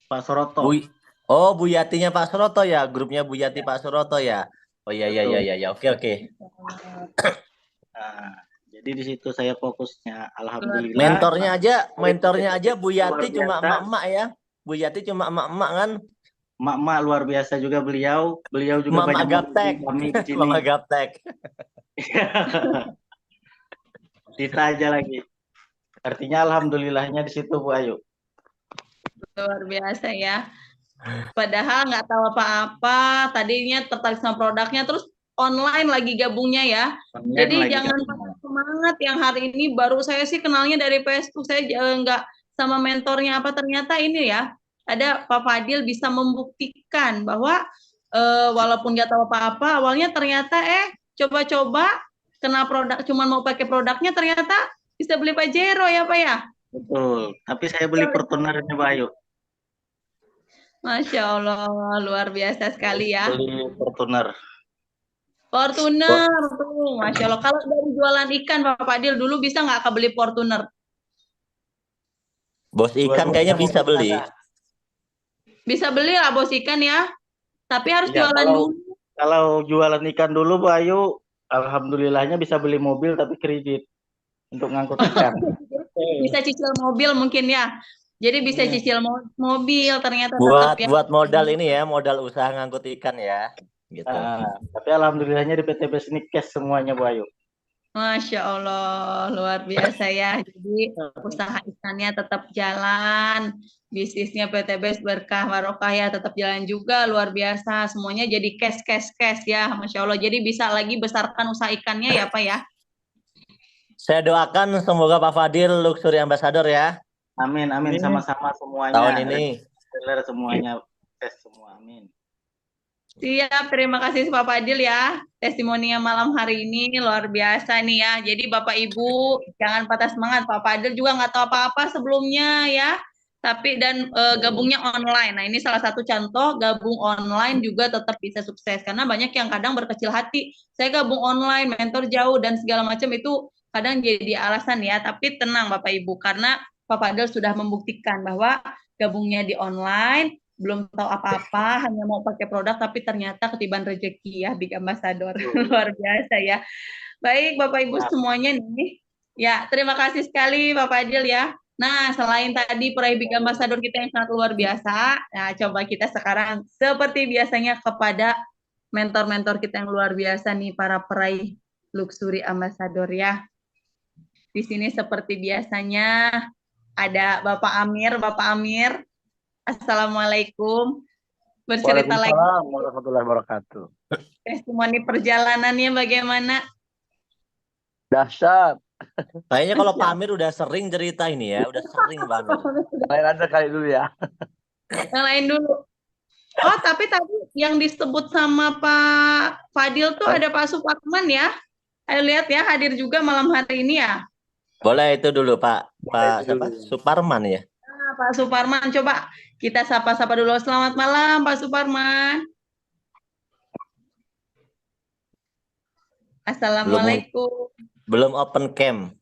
Pak Soroto.
Bu Yatinya Pak Suroto ya, grupnya Bu Yati Pak Suroto ya. Oh iya oke.
Nah, jadi di situ saya fokusnya, alhamdulillah.
Mentornya aja Bu Yati cuma emak-emak ya. Bu Yati cuma emak-emak kan.
Emak-emak luar biasa juga beliau juga
Mama
banyak
gaptek.
kami di sini.
Mama gaptek.
Kita aja lagi. Artinya alhamdulillahnya di situ Bu Ayu.
luar biasa ya. Padahal nggak tahu apa-apa, tadinya tertarik sama produknya, terus online lagi gabungnya ya. Jadi jangan patah semangat yang hari ini baru saya sih kenalnya dari Facebook, saya nggak sama mentornya apa, ternyata ini ya, ada Pak Fadil bisa membuktikan bahwa walaupun nggak tahu apa-apa, awalnya ternyata coba-coba kena produk, cuman mau pakai produknya, ternyata bisa beli Pajero ya Pak ya?
Betul, tapi saya beli Fortunernya Pak Ayu.
Masya Allah, luar biasa sekali ya.
Beli Fortuner
tuh, Masya Allah. Kalau dari jualan ikan Pak Fadil dulu bisa nggak kebeli Fortuner?
Bos ikan kayaknya bisa beli.
Bisa beli lah bos ikan ya, tapi harus jualan dulu.
Kalau jualan ikan dulu Bu Ayu, alhamdulillahnya bisa beli mobil tapi kredit untuk ngangkut ikan.
Bisa cicil mobil mungkin ya. Jadi bisa cicil mobil ternyata.
Buat modal ini ya, modal usaha ngangkut ikan ya. Gitu.
Tapi alhamdulillahnya di PT Besnik cash semuanya Bu Ayu.
Masya Allah, luar biasa ya. Jadi usaha ikannya tetap jalan, bisnisnya PT Bes berkah barokah ya tetap jalan juga, luar biasa. Semuanya jadi cash ya, Masya Allah. Jadi bisa lagi besarkan usaha ikannya ya Pak ya.
Saya doakan semoga Pak Fadil Luxury Ambassador ya.
Amin sama-sama semuanya.
Tahun ini.
Semuanya cash semua, amin.
Siap, terima kasih Pak Fadil ya. Testimoninya malam hari ini luar biasa nih ya. Jadi Bapak Ibu jangan patah semangat. Pak Fadil juga nggak tahu apa-apa sebelumnya ya. Tapi gabungnya online. Nah ini salah satu contoh gabung online juga tetap bisa sukses. Karena banyak yang kadang berkecil hati. Saya gabung online, mentor jauh dan segala macam itu kadang jadi alasan ya. Tapi tenang Bapak Ibu karena Pak Fadil sudah membuktikan bahwa gabungnya di online belum tahu apa-apa, hanya mau pakai produk, tapi ternyata ketiban rezeki ya, Big Ambassador. Luar biasa ya. Baik, Bapak Ibu semuanya nih. Ya, terima kasih sekali Pak Fadil ya. Nah, selain tadi peraih Big Ambassador kita yang sangat luar biasa, nah coba kita sekarang seperti biasanya kepada mentor-mentor kita yang luar biasa nih, para peraih Luxury Ambassador ya. Di sini seperti biasanya ada Bapak Amir. Assalamualaikum. bercerita lagi
Waalaikumsalam warahmatullahi wabarakatuh.
testimoni perjalanannya bagaimana.
Dahsyat.
Kayaknya kalau Pak Amir udah sering cerita ini ya, udah sering banget.
Lain aja kali dulu ya.
Yang lain dulu. Oh, tapi tadi yang disebut sama Pak Fadil tuh ada Pak Suparman ya. Ayo lihat ya, hadir juga malam hari ini ya.
Boleh itu dulu Pak siapa? Suparman ya.
Nah, Pak Suparman, coba kita sapa-sapa dulu. Selamat malam Pak Suparman. Assalamualaikum.
Belum open cam.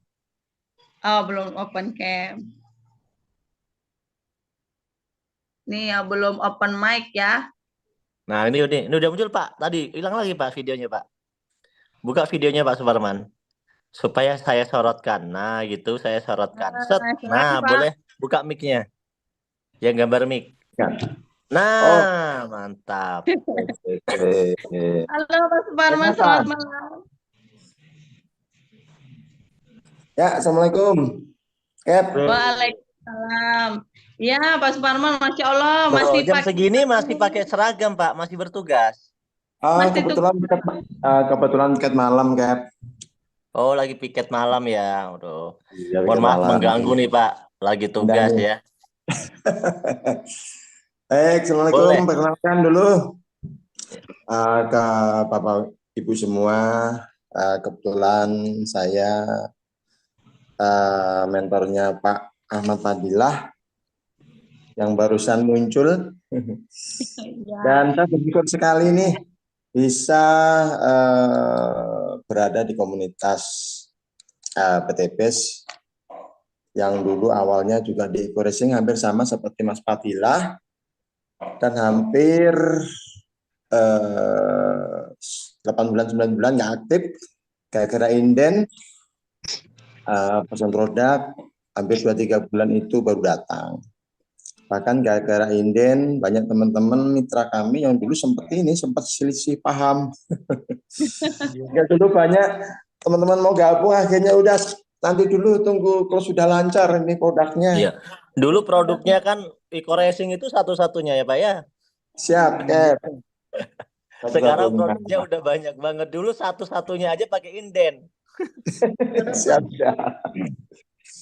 Oh, belum open cam. Nih ya, belum open mic ya.
Nah, ini udah muncul Pak. Tadi hilang lagi Pak videonya Pak. Buka videonya Pak Suparman. Supaya saya sorotkan. Nah, gitu saya sorotkan. Set. Nah,
Pak.
boleh buka mic-nya. Yang gambar mic. Nah, mantap.
Halo Pak Suparman, selamat malam.
Ya, Assalamualaikum. Cap.
Waalaikumsalam. Ya, Pak Suparman, Masya Allah masih
jam segini masih pakai seragam Pak, masih bertugas.
Kebetulan piket malam, Cap.
Oh, lagi piket malam ya. Aduh. Mohon maaf mengganggu nih Pak, lagi tugas ya.
Assalamualaikum. Perkenalkan dulu ke Bapak Ibu semua. Kebetulan saya mentornya Pak Ahmad Fadilah yang barusan muncul. Dan saya bersyukur sekali nih bisa berada di komunitas PTPS yang dulu awalnya juga di Eco-Racing hampir sama seperti Mas Fadilah, dan hampir 8 bulan 9 bulan nggak aktif gara-gara inden. Person produk hampir 2-3 bulan itu baru datang. Bahkan gara-gara inden banyak teman-teman mitra kami yang dulu sempat selisih paham. Ya, dulu banyak teman-teman mau gabung, akhirnya udah nanti dulu tunggu kalau sudah lancar ini produknya.
Iya. Dulu produknya kan Eco-Racing itu satu-satunya ya Pak ya.
Siap, Cap.
Sekarang produknya udah banyak banget. Dulu satu-satunya aja pakai inden.
Siap.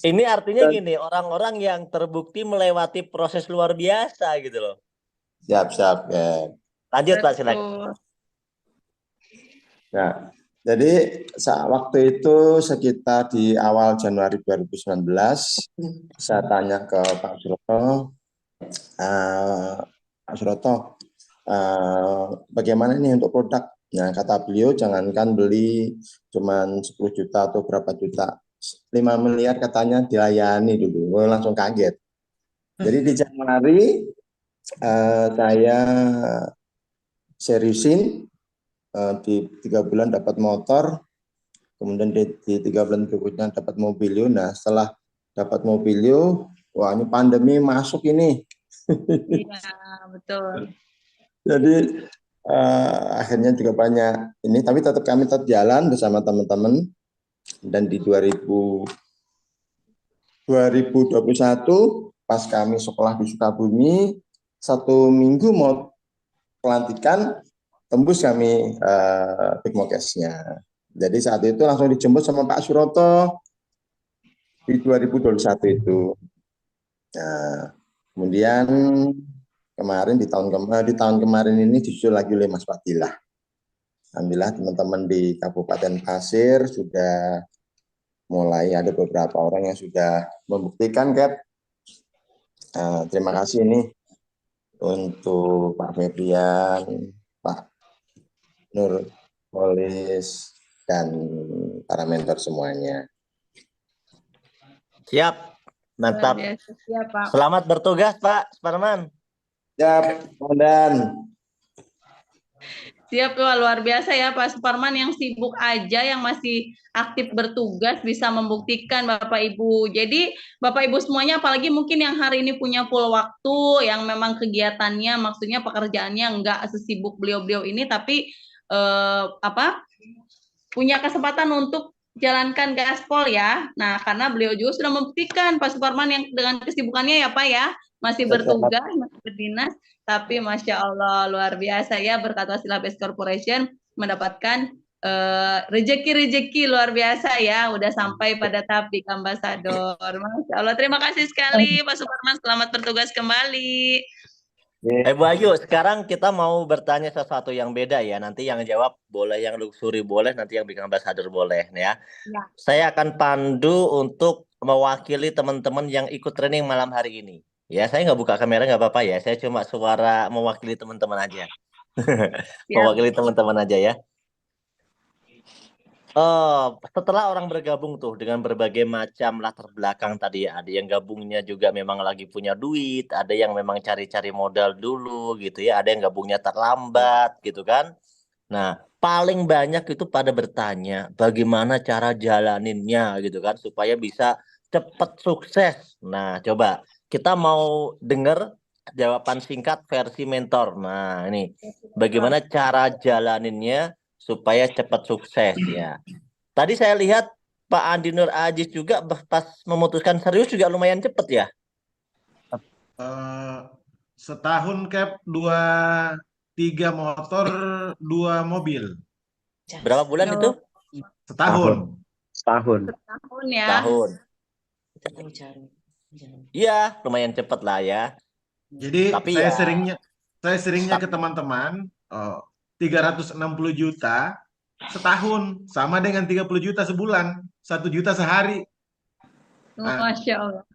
Ini artinya gini, orang-orang yang terbukti melewati proses luar biasa gitu loh.
Siap, Cap.
Lanjut Pak, silakan.
Nah, jadi waktu itu sekitar di awal Januari 2019, saya tanya ke Pak Suroto, Pak Suroto, bagaimana ini untuk produk? Nah, kata beliau, jangankan beli cuman 10 juta atau berapa juta, 5 miliar katanya dilayani dulu. Gue langsung kaget. Jadi di Januari saya seriusin, di 3 bulan dapat motor, kemudian di 3 bulan berikutnya dapat mobilio. Nah, setelah dapat mobilio, wah ini pandemi masuk ini.
Iya, betul.
Jadi akhirnya juga banyak ini, tapi kami tetap jalan bersama teman-teman. Dan di 2021 pas kami sekolah di Sukabumi, 1 minggu mau pelantikan, tembus kami Bigmokesnya. Jadi saat itu langsung dijemput sama Pak Suroto di 2021 itu. Nah, kemudian kemarin di tahun kemarin ini disusul lagi oleh Mas Fadilah. Alhamdulillah teman-teman di Kabupaten Pasir sudah mulai ada beberapa orang yang sudah membuktikan, Cap. Terima kasih nih untuk Pak Febrian, Pak Nur Polis, dan para mentor semuanya.
Siap, mantap.
Siap, Pak.
Selamat bertugas Pak Suparman.
Siap, Komandan.
Siap, luar biasa ya Pak Suparman, yang sibuk aja, yang masih aktif bertugas bisa membuktikan Bapak Ibu. Jadi Bapak Ibu semuanya, apalagi mungkin yang hari ini punya full waktu, yang memang kegiatannya, maksudnya pekerjaannya enggak sesibuk beliau-beliau ini, tapi punya kesempatan untuk jalankan gaspol ya. Nah, karena beliau juga sudah membuktikan Pak Suparman yang dengan kesibukannya ya Pak ya, masih bertugas, masih berdinas, tapi Masya Allah luar biasa ya berkat wasilah Best Corporation mendapatkan rejeki-rejeki luar biasa ya, udah sampai pada tahap Big Ambassador. Masya Allah, terima kasih sekali Pak Suparman, selamat bertugas kembali.
Bu Ayu, sekarang kita mau bertanya sesuatu yang beda ya. Nanti yang jawab boleh, yang luxury boleh, nanti yang bikin ambassador boleh ya. Saya akan pandu untuk mewakili teman-teman yang ikut training malam hari ini. Ya, saya nggak buka kamera nggak apa-apa ya. Saya cuma suara mewakili teman-teman aja. Mewakili teman-teman aja ya. Setelah orang bergabung tuh dengan berbagai macam latar belakang tadi ya, ada yang gabungnya juga memang lagi punya duit, ada yang memang cari-cari modal dulu gitu ya, ada yang gabungnya terlambat gitu kan. Nah, paling banyak itu pada bertanya bagaimana cara jalaninnya gitu kan supaya bisa cepat sukses. Nah, coba kita mau dengar jawaban singkat versi mentor. Nah, ini bagaimana cara jalaninnya supaya cepat sukses ya. Tadi saya lihat Pak Andi Nur Aziz juga pas memutuskan serius juga lumayan cepat ya.
Setahun Cap 3 motor 2 mobil.
Berapa bulan itu?
Setahun.
Setahun ya.
Tahun. Iya, lumayan cepat lah ya.
Jadi
tapi
saya
ya,
seringnya ke teman-teman 360 juta setahun sama dengan 30 juta sebulan, 1 juta sehari.
Masya Allah.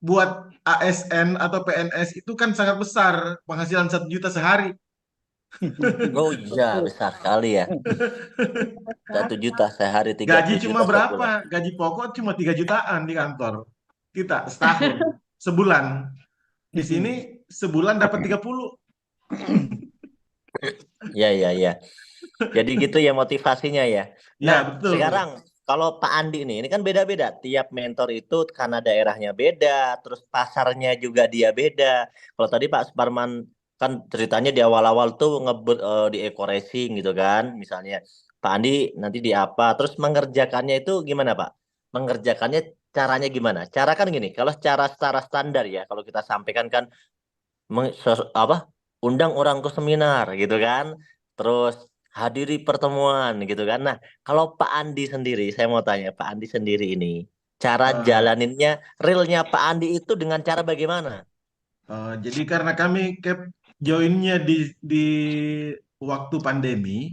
Buat ASN atau PNS itu kan sangat besar penghasilan 1 juta sehari.
Oh iya, besar sekali ya. 1 juta sehari, 30
Gaji
juta
cuma berapa?
sebulan.
Gaji pokok cuma 3 jutaan di kantor kita setahun, sebulan. Di sini sebulan dapat 30.
Ya. Jadi gitu ya motivasinya ya.
Ya,
Nah,
betul.
sekarang kalau Pak Andi ini kan beda-beda. Tiap mentor itu karena daerahnya beda, terus pasarnya juga dia beda. Kalau tadi Pak Suparman kan ceritanya di awal-awal tuh ngebut di eco racing gitu kan. Misalnya Pak Andi nanti di apa, terus mengerjakannya itu gimana Pak? Mengerjakannya caranya gimana? Cara kan gini, kalau cara secara standar ya, kalau kita sampaikan kan undang orang ke seminar gitu kan, terus hadiri pertemuan gitu kan. Nah, kalau Pak Andi sendiri, saya mau tanya Pak Andi sendiri ini, cara jalaninnya, realnya Pak Andi itu dengan cara bagaimana?
Jadi karena kami joinnya di waktu pandemi,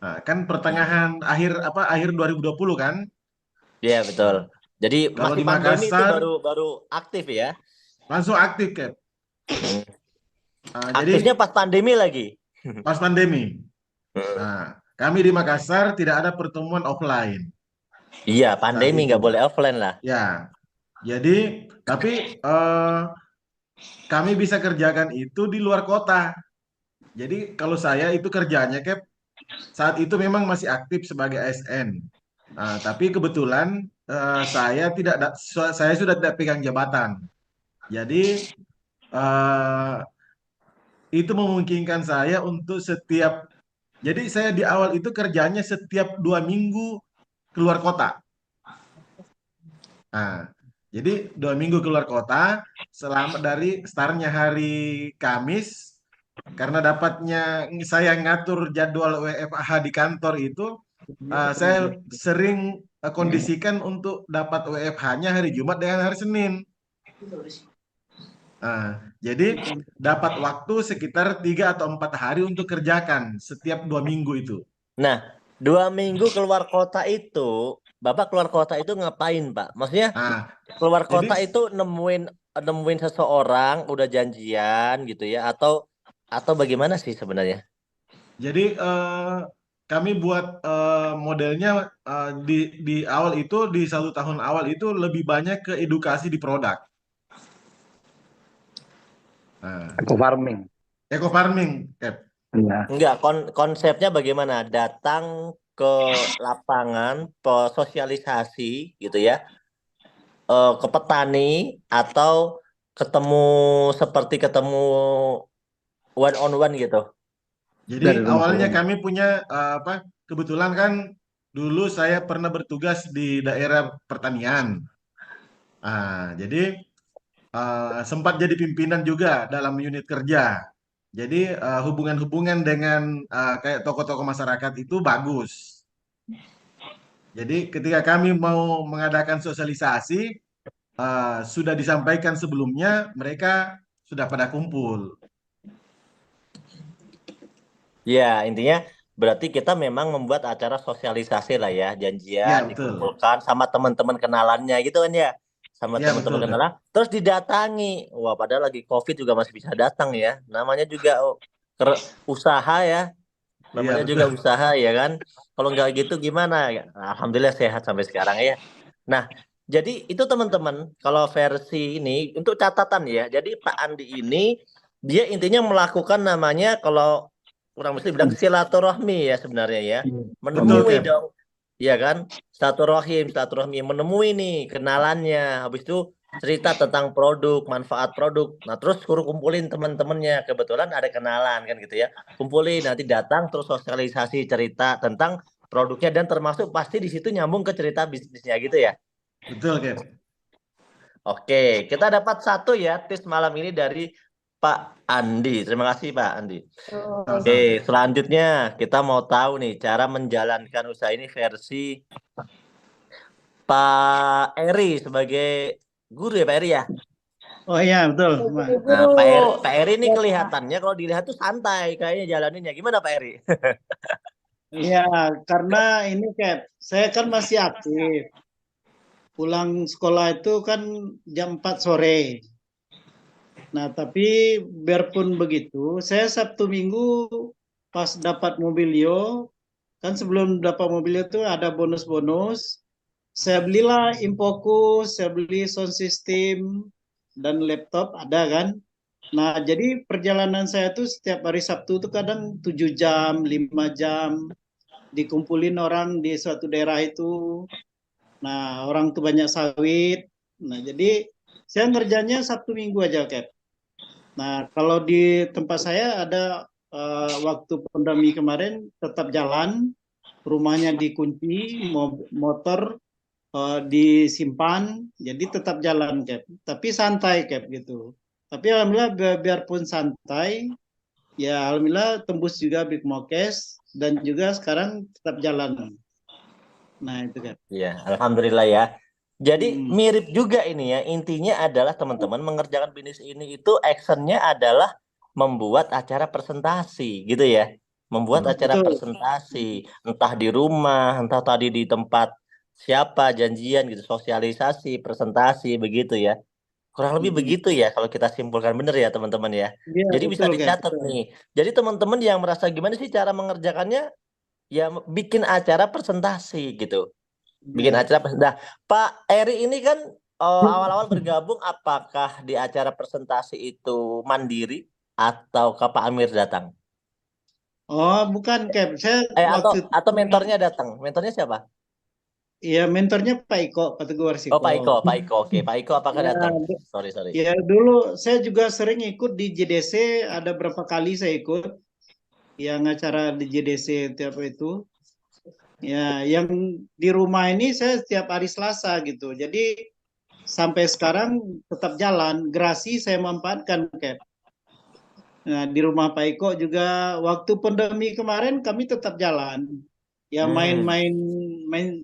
kan pertengahan akhir 2020 kan?
Iya betul. Jadi
Kalau
masih
di
pandemi itu
Makassar
baru aktif ya?
langsung aktif Cap.
Aktifnya pas pandemi lagi.
Pas pandemi. Nah, kami di Makassar tidak ada pertemuan offline.
Iya, pandemi nggak boleh offline lah.
Ya, jadi tapi kami bisa kerjakan itu di luar kota. Jadi kalau saya itu kerjanya Cap saat itu memang masih aktif sebagai ASN. Tapi kebetulan saya sudah tidak pegang jabatan. Jadi itu memungkinkan saya untuk jadi saya di awal itu kerjanya setiap 2 minggu keluar kota. Jadi 2 minggu keluar kota selama dari startnya hari Kamis, karena dapatnya saya ngatur jadwal WFH di kantor itu, saya sering kondisikan untuk dapat WFH-nya hari Jumat dengan hari Senin. Jadi dapat waktu sekitar 3 atau 4 hari untuk kerjakan setiap 2 minggu itu.
Nah, 2 minggu keluar kota itu, Bapak keluar kota itu ngapain, Pak? Maksudnya keluar kota itu nemuin seseorang, udah janjian gitu ya, atau bagaimana sih sebenarnya?
Jadi kami buat modelnya di awal itu, di 1 tahun awal itu lebih banyak ke edukasi di produk.
Eco farming.
Eco farming, Cap.
Enggak, konsepnya bagaimana? Datang ke lapangan, sosialisasi gitu ya, ke petani atau seperti ketemu one on one gitu.
Jadi awalnya kami punya kebetulan kan dulu saya pernah bertugas di daerah pertanian. Jadi sempat jadi pimpinan juga dalam unit kerja. Jadi hubungan-hubungan dengan kayak tokoh-tokoh masyarakat itu bagus. Jadi ketika kami mau mengadakan sosialisasi, sudah disampaikan sebelumnya, mereka sudah pada kumpul.
Ya, intinya berarti kita memang membuat acara sosialisasi lah ya, janjian,
Ya, betul.
dikumpulkan sama teman-teman kenalannya gitu kan ya. Sama
Ya,
teman-teman
betul, Kak.
kenalan, terus didatangi. Wah, padahal lagi COVID juga masih bisa datang ya. Namanya juga usaha ya.
Iya,
Namanya juga
betul.
usaha ya kan. Kalau nggak gitu gimana? Alhamdulillah sehat sampai sekarang ya. Nah, jadi itu teman-teman, kalau versi ini untuk catatan ya. Jadi Pak Andi ini dia intinya melakukan namanya kalau kurang mesti bilang silaturahmi ya sebenarnya ya.
Betul,
Menemui
Cap.
dong. Iya kan? Silaturahmi menemui nih kenalannya. Habis itu cerita tentang produk, manfaat produk. Nah, terus suruh kumpulin teman-temannya. Kebetulan ada kenalan kan gitu ya. Kumpulin nanti datang terus sosialisasi cerita tentang produknya dan termasuk pasti di situ nyambung ke cerita bisnisnya gitu ya.
Betul, Cap.
Oke, kita dapat satu ya tips malam ini dari Pak Andi. Terima kasih Pak Andi.
Sama-sama,
Oke,
Cap.
selanjutnya kita mau tahu nih cara menjalankan usaha ini versi Pak Eri sebagai guru ya Pak Eri ya.
Oh iya, betul.
Nah, Pak Eri ini kelihatannya kalau dilihat tuh santai kayaknya jalaninnya. Gimana Pak Eri?
Iya, karena ini Cap, saya kan masih aktif. Pulang sekolah itu kan jam 4 sore. Nah, tapi biarpun begitu, saya Sabtu Minggu pas dapat Mobilio, kan sebelum dapat Mobilio itu ada bonus-bonus. Saya belilah Infocus, saya beli sound system dan laptop ada kan. Nah, jadi perjalanan saya tuh setiap hari Sabtu itu kadang 7 jam, 5 jam dikumpulin orang di suatu daerah itu. Nah, orang tuh banyak sawit. Nah, jadi saya ngerjanya Sabtu Minggu aja, Cap. Nah, kalau di tempat saya ada waktu pandemi kemarin tetap jalan, rumahnya dikunci, motor disimpan, jadi tetap jalan, Cap. Tapi santai, Cap, gitu. Tapi alhamdulillah biarpun santai, ya alhamdulillah tembus juga Big Mokes dan juga sekarang tetap jalan. Nah, itu Cap.
Iya, alhamdulillah ya. Jadi mirip juga ini ya. Intinya adalah teman-teman mengerjakan bisnis ini itu actionnya adalah membuat acara presentasi gitu ya. Membuat acara
Betul.
presentasi, entah di rumah, entah tadi di tempat siapa janjian gitu, sosialisasi, presentasi begitu ya. Kurang lebih begitu ya kalau kita simpulkan benar ya teman-teman ya.
Iya,
Jadi bisa
betul, Cap.
dicatat nih. Jadi teman-teman yang merasa gimana sih cara mengerjakannya? Ya bikin acara presentasi gitu. Bikin acara presentasi. Nah, Pak Eri ini kan awal-awal bergabung apakah di acara presentasi itu mandiri atau Pak Amir datang?
Oh, bukan, Cap. Saya
atau mentornya datang. Mentornya siapa?
Iya, mentornya Pak Iko, Pak Teguh Warsiko.
Oh, Pak Iko. Oke, Pak Iko apakah datang? Sorry.
Ya, dulu saya juga sering ikut di JDC, ada berapa kali saya ikut yang acara di JDC tiap itu. Ya, yang di rumah ini saya setiap hari Selasa gitu. Jadi sampai sekarang tetap jalan. Gerasi saya manfaatkan, Cap. Nah, di rumah Pak Iko juga waktu pandemi kemarin kami tetap jalan. Ya main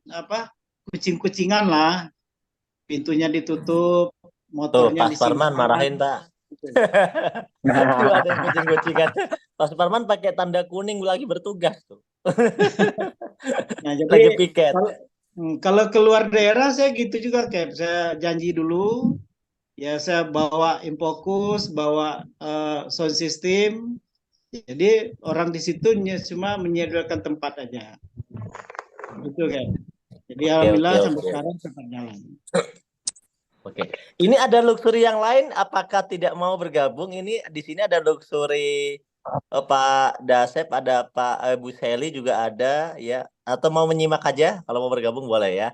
apa? Kucing-kucingan lah. Pintunya ditutup, motornya
Pak Parman marahin, Pak. Tuh ada yang kucing-kucingan. Pak Parman pakai tanda kuning lagi bertugas tuh.
Nah, jadi
lagi piket.
Kalau keluar daerah saya gitu juga, Cap. Saya janji dulu, ya saya bawa Infocus, bawa sound system. Jadi orang di situ cuma menyediakan tempat aja. Itu kan. Jadi alhamdulillah sampai sekarang tetap jalan.
Oke. Ini ada luxury yang lain apakah tidak mau bergabung? Ini di sini ada luxury Pak Dasep, ada Pak Bu Seli juga ada ya. Atau mau menyimak aja? Kalau mau bergabung boleh ya.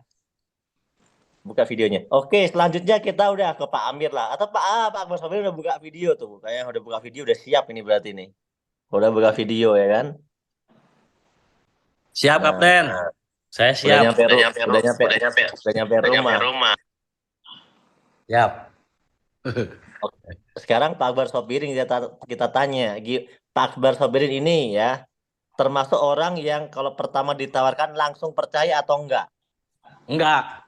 Buka videonya. Oke, selanjutnya kita udah ke Pak Amir lah. Atau Pak Mas Amir udah buka video tuh. Kayaknya udah buka video, udah siap ini berarti nih. Udah buka video ya kan?
Siap, Kapten. Saya
Udah
siap.
nyampe rumah.
Siap.
Oke. Sekarang Pak Akbar Sobirin kita tanya, Pak Akbar Sobirin ini ya termasuk orang yang kalau pertama ditawarkan langsung percaya atau enggak?
Enggak.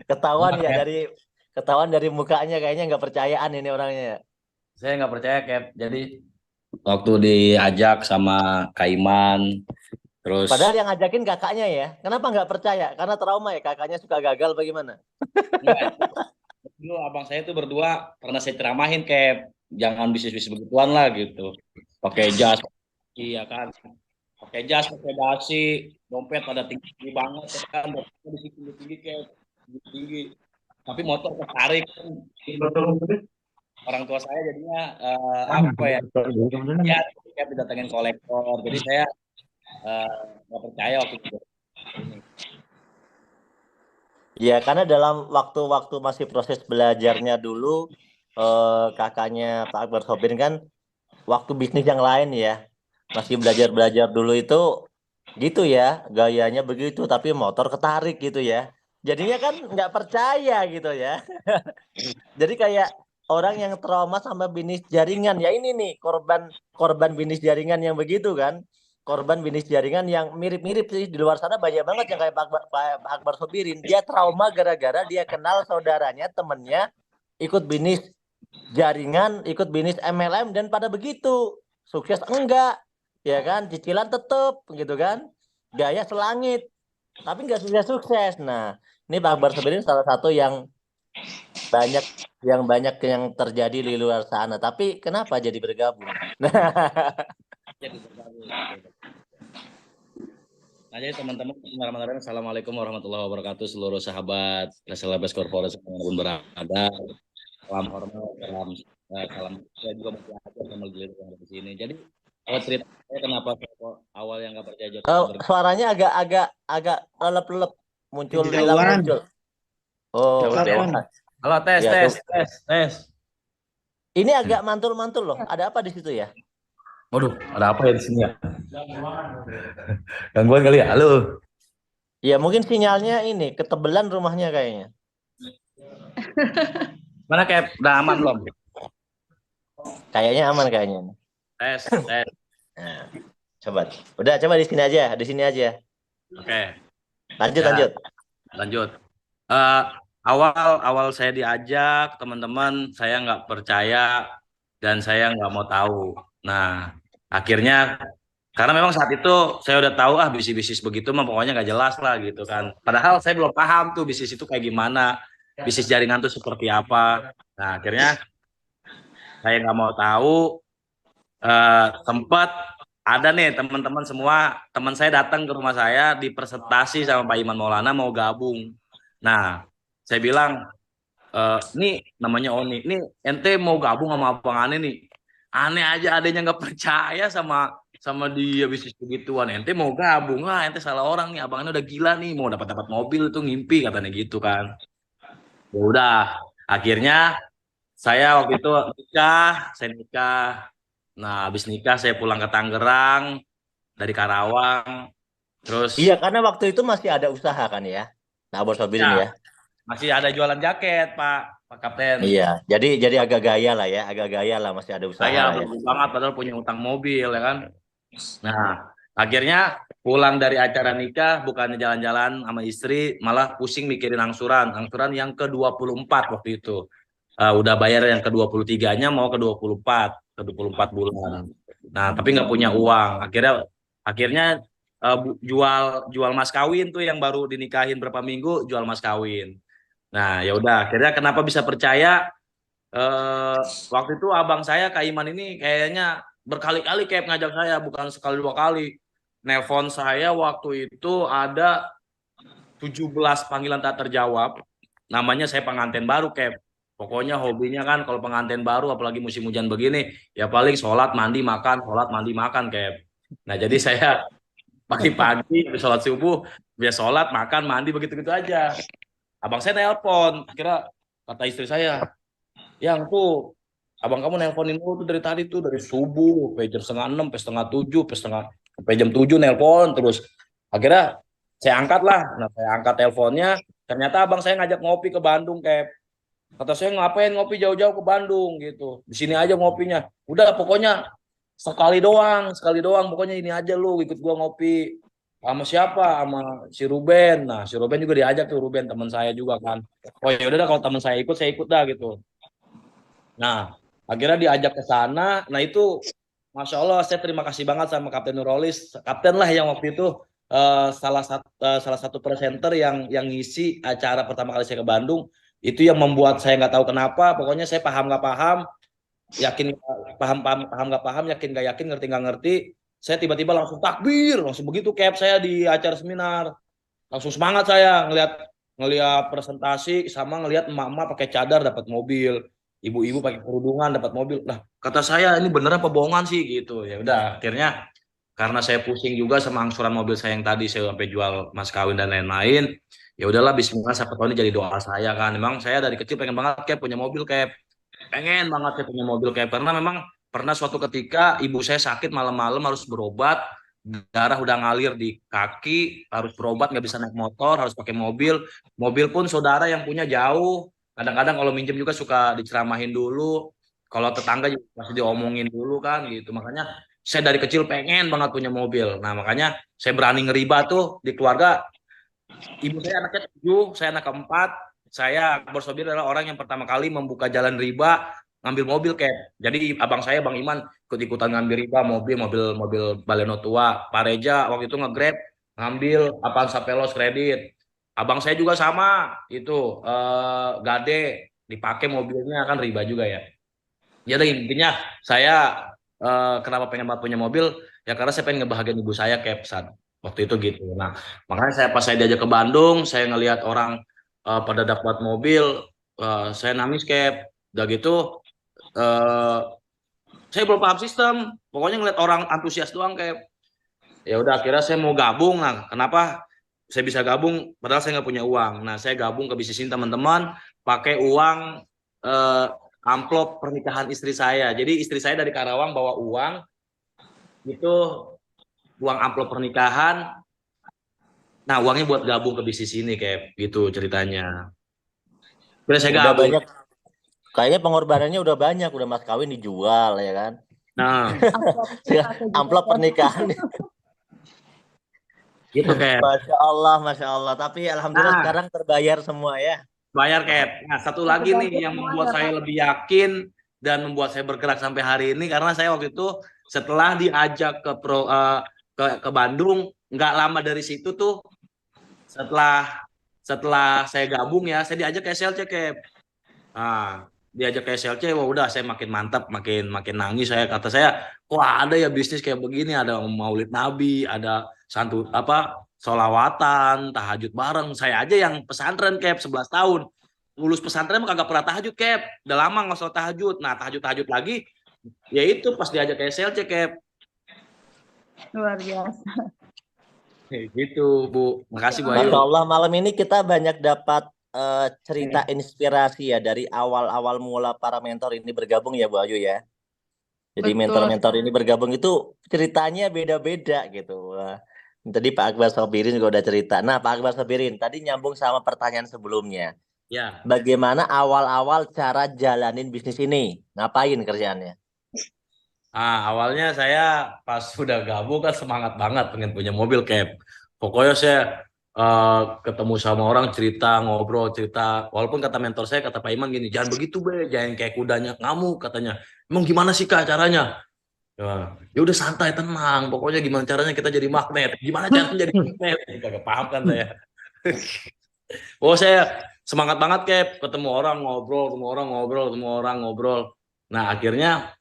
Ketahuan
Enggak,
ya
Cap.
ketahuan dari mukanya kayaknya nggak percayaan ini orangnya.
Saya nggak percaya, Cap. Jadi waktu diajak sama Kak Iman, terus
Padahal yang ngajakin kakaknya ya. Kenapa nggak percaya? Karena trauma ya kakaknya suka gagal bagaimana?
enggak, dulu abang saya itu berdua pernah saya ceramahin, Cap, jangan bisnis-bisnis begituan lah gitu. Pakai jas, iya kan. Pakai jas, pakai dasi, dompet pada tinggi banget ya kan, dompetnya di situ tinggi, Cap, tinggi. Tapi motor ketarik kan. Orang tua saya jadinya apa ya? Ya, Cap didatengin kolektor. Jadi saya nggak percaya waktu itu. Ini.
Ya karena dalam waktu-waktu masih proses belajarnya dulu kakaknya Pak Akbar Sobirin kan waktu bisnis yang lain ya. Masih belajar-belajar dulu itu gitu ya, gayanya begitu tapi motor ketarik gitu ya. Jadinya kan nggak percaya gitu ya. Jadi kayak orang yang trauma sama bisnis jaringan ya ini nih korban bisnis jaringan yang begitu kan. Korban bisnis jaringan yang mirip-mirip sih di luar sana banyak banget yang kayak Pak Akbar Sobirin. Dia trauma gara-gara dia kenal saudaranya, temennya ikut bisnis jaringan, ikut bisnis MLM dan pada begitu. Sukses enggak, ya kan? Cicilan tetep gitu kan? Gaya selangit, tapi nggak sukses. Nah, ini Pak Akbar Sobirin salah satu yang banyak yang terjadi di luar sana. Tapi kenapa jadi bergabung?
Jadi bergabung. Nah, jadi teman-teman, bismillahirrahmanirrahim. Assalamualaikum warahmatullahi wabarakatuh seluruh sahabat Reselabes Corporate dimanapun berada. Salam hormat, salam saya juga mau belajar sama Giliran yang ada di sini. Jadi kalau cerita saya kenapa awal yang nggak percaya Joko
suaranya agak lelep muncul hilang
Kejauhan.
muncul. Oh,
Kejauhan.
Halo, tes,
Ya,
tes.
ini agak mantul-mantul loh. Ada apa di situ ya?
Waduh, ada apa ya di sini ya? Gangguan kali ya? Halo.
Ya mungkin sinyalnya ini ketebelan rumahnya kayaknya.
Mana Cap? Udah aman belum?
Kayaknya aman kayaknya.
Tes.
Nah, coba di sini aja.
Oke.
Lanjut.
Awal saya diajak teman-teman, saya nggak percaya dan saya nggak mau tahu. Nah, akhirnya karena memang saat itu saya udah tahu bisnis begitu mah pokoknya nggak jelas lah gitu kan. Padahal saya belum paham tuh bisnis itu kayak gimana, bisnis jaringan tuh seperti apa. Nah, akhirnya saya nggak mau tahu. Sempat ada nih teman-teman semua, teman saya datang ke rumah saya dipresentasi sama Pak Iman Maulana mau gabung. Nah, saya bilang, nih namanya Oni, nih ente mau gabung sama Abang Ane nih. Aneh aja adanya nggak percaya sama dia bisnis begituan. Ente mau gabung, ente salah orang nih, Abang Ane udah gila nih, mau dapat mobil itu ngimpi katanya gitu kan. Ya udah, akhirnya saya waktu itu nikah. Nah, habis nikah saya pulang ke Tangerang dari Karawang. Terus
Iya, karena waktu itu masih ada usaha kan ya. Nah, Akbar Sobirin ya.
Masih ada jualan jaket, Pak Kapten.
Iya, jadi agak gaya lah masih ada usaha.
Saya bagus banget padahal punya utang mobil ya kan. Nah, akhirnya pulang dari acara nikah bukannya jalan-jalan sama istri, malah pusing mikirin angsuran yang ke-24 waktu itu. Udah bayar yang ke-23-nya mau ke-24 bulan. Nah, tapi nggak punya uang. Akhirnya jual mas kawin tuh yang baru dinikahin berapa minggu, jual mas kawin. Nah, ya udah, akhirnya kenapa bisa percaya? Waktu itu abang saya Kak Iman ini kayaknya berkali-kali kayak ngajak saya, bukan sekali dua kali. Nelpon saya waktu itu ada 17 panggilan tak terjawab. Namanya saya pengantin baru, Cap. Pokoknya hobinya kan kalau pengantin baru apalagi musim hujan begini, ya paling sholat mandi makan, Cap. Nah, jadi saya pagi-pagi sholat subuh, biasa sholat makan mandi begitu-gitu aja. Abang saya telepon, akhirnya kata istri saya, yang tuh abang kamu nelponin tuh dari tadi tuh dari subuh sampai jam 5:30, sampai jam 7 nelpon terus. Akhirnya saya angkat lah. Nah, saya angkat teleponnya. Ternyata abang saya ngajak ngopi ke Bandung, Kep. Kata saya, ngapain ngopi jauh-jauh ke Bandung gitu. Di sini aja ngopinya. Udah pokoknya sekali doang. Pokoknya ini aja lu ikut gua ngopi. Sama siapa? Sama si Ruben. Nah, si Ruben juga diajak tuh, Ruben teman saya juga kan. Oh ya udah kalau teman saya ikut dah gitu. Nah, akhirnya diajak ke sana. Nah itu, Masya Allah, saya terima kasih banget sama Kapten Nurolis. Kapten lah yang waktu itu salah satu presenter yang ngisi acara pertama kali saya ke Bandung. Itu yang membuat saya nggak tahu kenapa. Pokoknya saya paham nggak paham, yakin paham nggak paham, yakin nggak yakin, ngerti nggak ngerti. Saya tiba-tiba langsung takbir, langsung begitu Cap saya di acara seminar. Langsung semangat saya ngelihat presentasi sama ngelihat emak-emak pakai cadar dapat mobil, ibu-ibu pakai kerudungan dapat mobil. Nah, kata saya ini bener apa bohongan sih gitu. Ya udah, akhirnya karena saya pusing juga sama angsuran mobil saya yang tadi saya sampai jual mas kawin dan lain-lain. Ya udahlah, bismillah, siapa tahu ini jadi doa saya kan. Memang saya dari kecil pengen banget Cap punya mobil Cap. Pengen banget saya punya mobil Cap karena memang pernah suatu ketika ibu saya sakit malam-malam harus berobat, darah udah ngalir di kaki, harus berobat, nggak bisa naik motor, harus pakai mobil. Mobil pun saudara yang punya jauh. Kadang-kadang kalau minjem juga suka diceramahin dulu. Kalau tetangga juga masih diomongin dulu kan gitu. Makanya saya dari kecil pengen banget punya mobil. Nah makanya saya berani ngeriba tuh di keluarga. Ibu saya anaknya 7, saya anak keempat. Saya Akbar Sobir adalah orang yang pertama kali membuka jalan riba ngambil mobil Cap. Jadi abang saya Bang Iman ikut-ikutan ngambil riba mobil Baleno tua. Pak Reja waktu itu nge-grab ngambil Avanza Veloz kredit. Abang saya juga sama itu Gade dipakai mobilnya kan riba juga ya. Jadi intinya saya kenapa pengen banget punya mobil ya karena saya pengen ngebahagiain ibu saya Cap saat waktu itu gitu. Nah makanya pas saya diajak ke Bandung saya ngelihat orang pada dapat mobil, saya nangis Cap. Udah gitu saya belum paham sistem, pokoknya ngeliat orang antusias doang Cap. Ya udah akhirnya saya mau gabung. Nah kenapa saya bisa gabung padahal saya nggak punya uang. Nah saya gabung ke bisnis ini teman-teman pakai uang amplop pernikahan istri saya. Jadi istri saya dari Karawang bawa uang itu, uang amplop pernikahan. Nah uangnya buat gabung ke bisnis ini Cap, gitu ceritanya. Udah saya
Udah
gabung.
banyak, kayaknya pengorbanannya udah banyak, udah mas kawin dijual ya kan.
Nah
amplop pernikahan.
gitu Cap.
Masya Allah. Tapi alhamdulillah sekarang terbayar semua ya.
Bayar Cap. Nah satu lagi nih yang membuat saya lebih yakin dan membuat saya bergerak sampai hari ini karena saya waktu itu setelah diajak ke Bandung, nggak lama dari situ tuh setelah saya gabung ya, saya diajak ke SLC Cap. Nah, diajak ke SLC, wah udah saya makin mantap, makin nangis saya. Kata saya, wah ada ya bisnis kayak begini, ada Maulid Nabi, ada solawatan, tahajud bareng. Saya aja yang pesantren Cap 11 tahun. Lulus pesantren kagak pernah tahajud Cap. Udah lama nggak sholat tahajud. Nah tahajud lagi, ya itu pas diajak ke SLC Cap.
Luar biasa.
Gitu Bu, makasih Bu Ayu.
Masya Allah, malam ini kita banyak dapat cerita inspirasi ya dari awal-awal mula para mentor ini bergabung ya Bu Ayu ya. Jadi mentor-mentor ini bergabung itu ceritanya beda-beda gitu. Tadi Pak Akbar Sobirin juga udah cerita. Nah Pak Akbar Sobirin, tadi nyambung sama pertanyaan sebelumnya.
Ya.
Bagaimana awal-awal cara jalanin bisnis ini? Ngapain kerjaannya?
Awalnya saya pas sudah gabung kan semangat banget pengen punya mobil Cap. Pokoknya saya ketemu sama orang cerita, ngobrol, cerita. Walaupun kata mentor saya, kata Pak Iman gini, jangan begitu be, jangan kayak kudanya ngamuk katanya. Emang gimana sih Kak caranya? Ya udah santai, tenang. Pokoknya gimana caranya kita jadi magnet? Gimana caranya jadi magnet? Gak paham kan saya. Oh saya semangat banget Cap, ketemu orang ngobrol. Nah akhirnya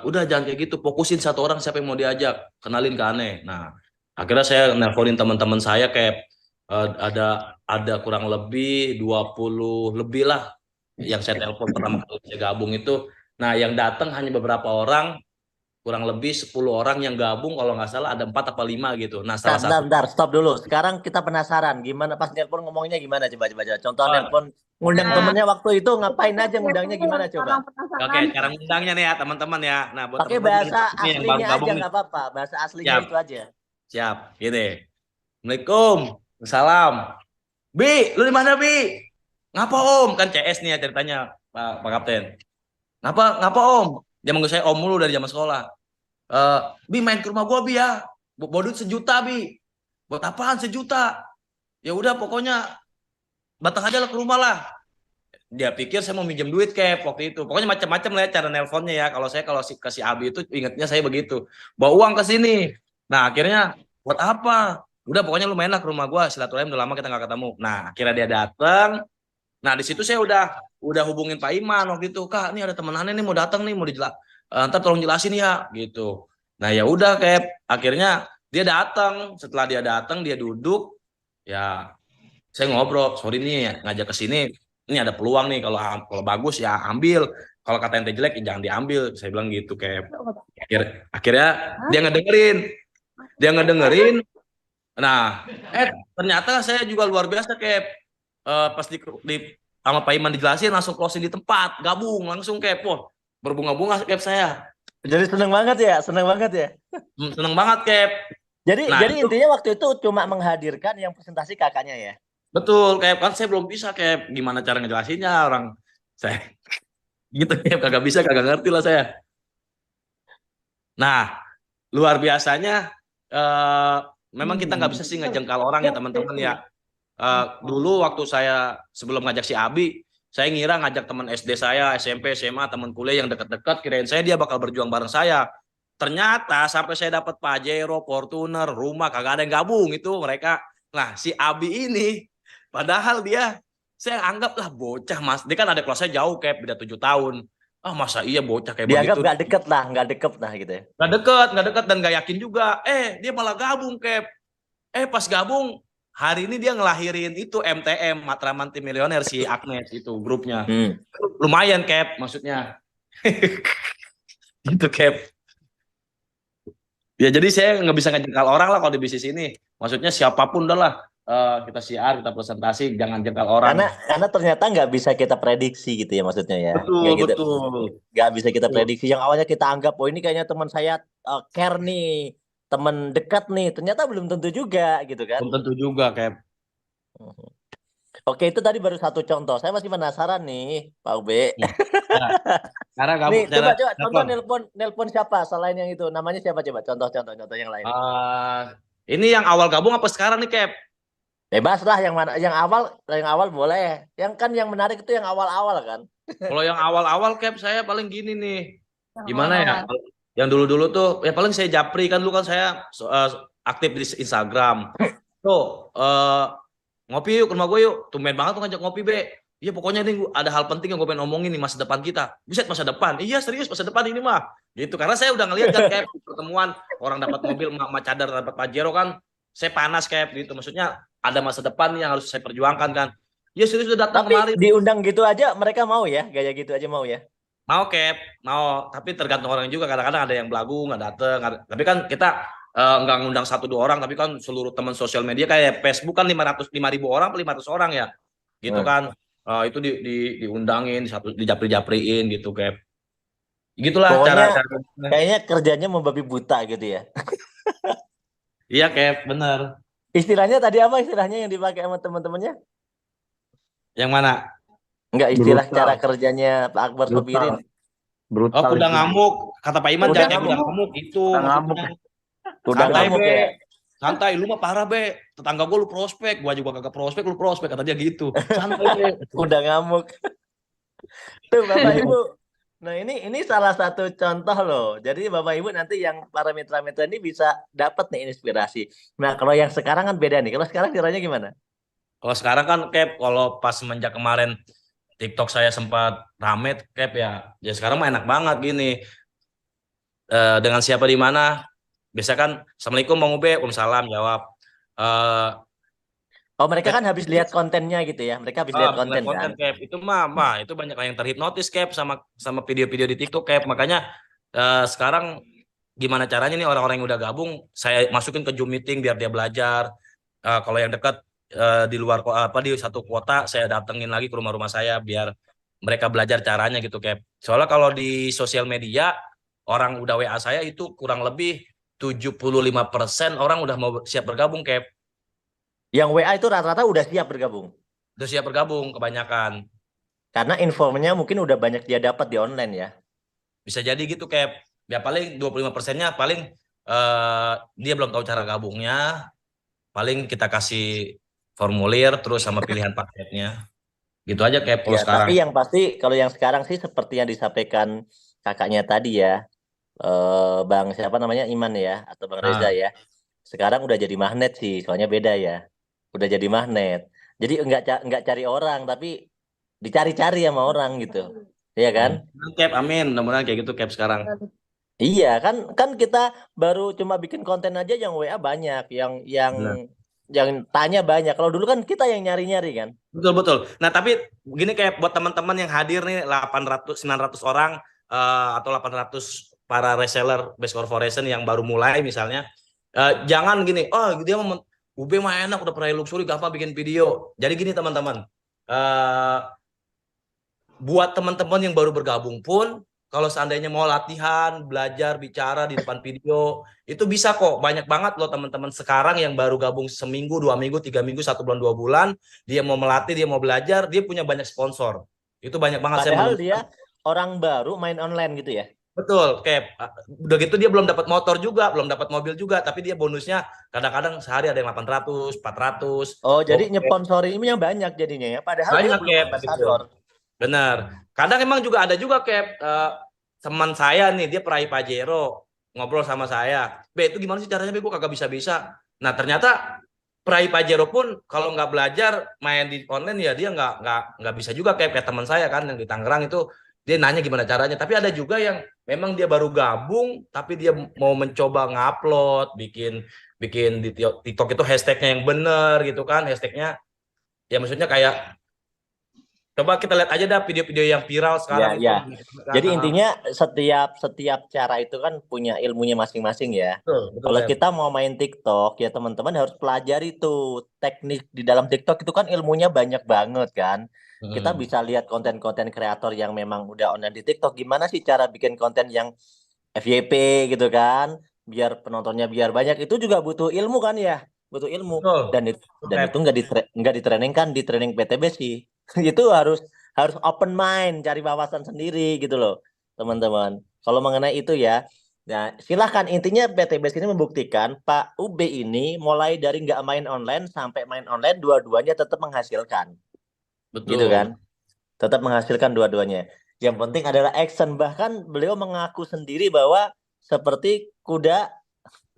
udah jangan kayak gitu, fokusin satu orang siapa yang mau diajak, kenalin ke Ane. Nah akhirnya saya nelponin teman-teman saya Cap, ada kurang lebih 20 lebih lah yang saya telepon pertama kali saya gabung itu. Nah yang datang hanya beberapa orang, kurang lebih 10 orang yang gabung, kalau nggak salah ada 4 atau 5 gitu. Nah salah satu.
Bentar, stop dulu. Sekarang kita penasaran gimana pas nelpon ngomongnya gimana, coba. Contoh nelpon ngundang temennya waktu itu ngapain aja, ngundangnya gimana coba?
Oke, cara ngundangnya nih ya teman-teman ya. Nah buat
pakai bahasa aslinya aja nggak apa-apa, bahasa aslinya itu aja.
Siap, gini. Assalamualaikum. Salam. Bi, lu di mana, Bi? Ngapa Om? Kan CS nih ya ceritanya, Pak Kapten. Ngapa Om? Dia manggil saya Om mulu dari zaman sekolah. Bi main ke rumah gua Bi ya. Bawa duit 1 juta Bi. Buat apaan 1 juta? Ya udah pokoknya datang aja lah ke rumah lah. Dia pikir saya mau minjem duit kayak waktu itu. Pokoknya macam-macam lah ya cara nelponnya ya. Kalau ke si Abi itu ingatnya saya begitu. Bawa uang ke sini. Nah akhirnya buat apa? Udah pokoknya lu main lah ke rumah gua. Silaturahim udah lama kita nggak ketemu. Nah akhirnya dia datang. Nah di situ saya udah hubungin Pak Iman waktu itu. Kak, ini ada teman aneh nih mau datang nih mau ntar tolong jelasin ya gitu. Nah ya udah kayak akhirnya dia datang. Setelah dia datang dia duduk. Ya saya ngobrol. Sorry nih ngajak ke sini. Ini ada peluang nih kalau bagus ya ambil, kalau kata ente jelek ya jangan diambil, saya bilang gitu kayak akhirnya dia ngedengerin. Nah ternyata saya juga luar biasa kayak pas di sama Pak Iman dijelasin langsung closing di tempat, gabung langsung kayak berbunga-bunga kayak saya.
Jadi seneng banget ya.
Seneng banget kayak.
Jadi intinya waktu itu cuma menghadirkan yang presentasi kakaknya ya.
Betul, kayak kan saya belum bisa kayak gimana cara ngejelasinnya orang saya gitu kayak kagak ngerti lah saya. Nah, luar biasanya memang kita nggak bisa sih ngejengkal orang ya teman-teman ya. Dulu waktu saya sebelum ngajak si Abi, saya ngira ngajak teman SD saya, SMP, SMA, teman kuliah yang dekat-dekat, kirain saya dia bakal berjuang bareng saya. Ternyata sampai saya dapat Pajero, Fortuner, rumah kagak ada yang gabung itu mereka. Nah, si Abi ini padahal saya anggaplah bocah mas. Dia kan ada kelas saya jauh kayak beda 7 tahun. Masa iya bocah kayak
dianggap
begitu.
Dianggap nggak deket lah gitu ya.
Nggak deket dan nggak yakin juga. Dia malah gabung kayak. Pas gabung hari ini dia ngelahirin itu MTM Matraman Tim Milioner si Agnes itu grupnya. Lumayan kayak maksudnya. Gitu kayak. Ya jadi saya nggak bisa ngejengkal orang lah kalau di bisnis ini. Maksudnya siapapun dah lah. Kita siar, kita presentasi, jangan jengkal orang.
Karena ternyata nggak bisa kita prediksi gitu ya maksudnya ya.
Betul.
Nggak bisa kita prediksi. Yang awalnya kita anggap, ini kayaknya teman saya care nih, teman dekat nih. Ternyata belum tentu juga gitu kan.
Belum tentu juga kayak.
Oke, itu tadi baru satu contoh. Saya masih penasaran nih, Pak Ube.
Karena
nih, coba contoh nelpon siapa selain yang itu? Namanya siapa coba? Contoh yang lain.
Ini yang awal gabung apa sekarang nih, Cap?
Bebas lah yang mana, yang awal boleh. Yang menarik itu yang awal-awal kan.
Kalau yang awal-awal Cap saya paling gini nih. Gimana ya? Yang dulu-dulu tuh ya paling saya japri kan dulu kan saya aktif di Instagram. Tuh ngopi yuk ke rumah gue yuk. Tumben banget tuh ngajak ngopi, Be. Iya pokoknya nih ada hal penting yang gue pengen omongin nih masa depan kita. Buset masa depan. Iya serius masa depan ini mah. Gitu karena saya udah ngeliat kan kayak pertemuan orang dapat mobil, Mak Cadar dapat Pajero kan. Saya panas kayak gitu. Maksudnya ada masa depan yang harus saya perjuangkan kan. Ya serius udah datang kemarin.
Tapi diundang gitu aja mereka mau ya? Gaya gitu aja mau ya?
Mau Cap, mau. Tapi tergantung orang juga. Kadang-kadang ada yang belagu nggak datang. Tapi kan kita nggak ngundang 1-2 orang. Tapi kan seluruh teman sosial media kayak Facebook kan 5.000 orang, 500 orang ya. Gitu kan. Itu diundangin, dijapri-japriin gitu Cap. Gitulah
pokoknya cara. Kayaknya kerjanya membabi buta gitu ya.
Iya Cap, bener.
Istilahnya tadi apa istilahnya yang dipakai sama teman-temannya?
Yang mana?
Enggak, istilah brutal. Cara kerjanya Pak Akbar Sobirin.
Brutal. Udah ngamuk. Kata Pak Iman jangan udah ngamuk itu.
Udah ngamuk ya.
Santai, lu mah parah Be. Tetangga gue lu prospek, gua juga kagak prospek, lu prospek kata dia gitu. Santai Be.
Udah ngamuk. Tuh Bapak Ibu. Nah ini salah satu contoh loh. Jadi Bapak Ibu nanti yang para mitra-mitra ini bisa dapat nih inspirasi. Nah kalau yang sekarang kan beda nih. Kalau sekarang caranya gimana?
Kalau sekarang kan Cap, kalau pas semenjak kemarin TikTok saya sempat rame Cap ya sekarang mah enak banget gini. Dengan siapa di mana? Biasa kan Assalamualaikum Bang Ube, Waalaikumsalam jawab.
Oh mereka kan habis lihat kontennya gitu ya. Mereka habis lihat konten kan.
Cap. Itu mah itu banyak yang terhipnotis Cap sama video-video di TikTok Cap. Makanya sekarang gimana caranya nih orang-orang yang udah gabung saya masukin ke Zoom meeting biar dia belajar. Kalau yang dekat di luar di satu kota saya datengin lagi ke rumah-rumah saya biar mereka belajar caranya gitu Cap. Soalnya kalau di sosial media orang udah WA saya itu kurang lebih 75% orang udah mau siap bergabung Cap.
Yang WA itu rata-rata udah siap bergabung.
Udah siap bergabung kebanyakan.
Karena infonya mungkin udah banyak dia dapat di online ya.
Bisa jadi gitu kayak ya paling 25%-nya paling dia belum tahu cara gabungnya. Paling kita kasih formulir terus sama pilihan paketnya. Gitu aja kayak kalau
Ya,
sekarang.
tapi yang pasti kalau yang sekarang sih seperti yang disampaikan kakaknya tadi ya. Bang siapa namanya Iman ya atau Bang Reza
Nah,
ya. Sekarang udah jadi magnet sih, soalnya beda ya. Udah jadi magnet. Jadi enggak cari orang tapi dicari-cari sama orang gitu. Iya kan?
Cap, amin. Mudah-mudahan kayak gitu Cap sekarang.
Iya kan kita baru cuma bikin konten aja yang WA banyak,
Benar.
yang tanya banyak. Kalau dulu kan kita yang nyari-nyari kan.
Betul. Nah, tapi begini kayak buat teman-teman yang hadir nih 800 900 orang atau 800 para reseller base corporation yang baru mulai misalnya jangan gini, oh dia mau UB mah enak udah pernah luxury gampang bikin video. Jadi gini teman-teman. Buat teman-teman yang baru bergabung pun kalau seandainya mau latihan, belajar, bicara di depan video, itu bisa kok. Banyak banget loh teman-teman sekarang yang baru gabung seminggu, 2 minggu, 3 minggu, 1 bulan, 2 bulan. Dia mau melatih, dia mau belajar, dia punya banyak sponsor. Itu banyak banget saya
Padahal
menemukan.
dia orang baru main online gitu ya.
Betul, kayak udah gitu dia belum dapat motor juga, belum dapat mobil juga, tapi dia bonusnya kadang-kadang sehari ada yang 800, 400.
Oh, jadi nyponsori ini yang banyak jadinya ya. Padahal dia
Banyak
belum
kayak
ambasador.
gitu. Benar. Kadang emang juga ada juga kayak teman saya nih, dia peraih Pajero, ngobrol sama saya. Be, itu gimana sih caranya, Be? Gue kagak bisa-bisa. Nah, ternyata peraih Pajero pun kalau nggak belajar main di online ya dia nggak bisa juga kayak teman saya kan yang di Tangerang itu dia nanya gimana caranya. Tapi ada juga yang memang dia baru gabung tapi dia mau mencoba ngupload, bikin di TikTok itu hashtagnya yang bener gitu kan, hashtagnya ya maksudnya kayak coba kita lihat aja dah video-video yang viral sekarang itu.
Ya. Jadi intinya setiap cara itu kan punya ilmunya masing-masing ya.
Betul,
Kalau
Cap.
kita mau main TikTok ya teman-teman harus pelajari tuh teknik di dalam TikTok itu kan ilmunya banyak banget kan. Kita bisa lihat konten-konten kreator yang memang udah online di TikTok gimana sih cara bikin konten yang FYP gitu kan. Biar penontonnya biar banyak itu juga butuh ilmu kan ya. Butuh ilmu
Betul.
dan itu nggak di training kan di training PTB sih. Itu harus open mind, cari wawasan sendiri gitu loh, teman-teman. Kalau mengenai itu ya, nah silahkan intinya PTB ini membuktikan Pak UB ini mulai dari nggak main online sampai main online dua-duanya tetap menghasilkan,
Betul.
gitu kan? Tetap menghasilkan dua-duanya. Yang penting adalah action. Bahkan beliau mengaku sendiri bahwa seperti kuda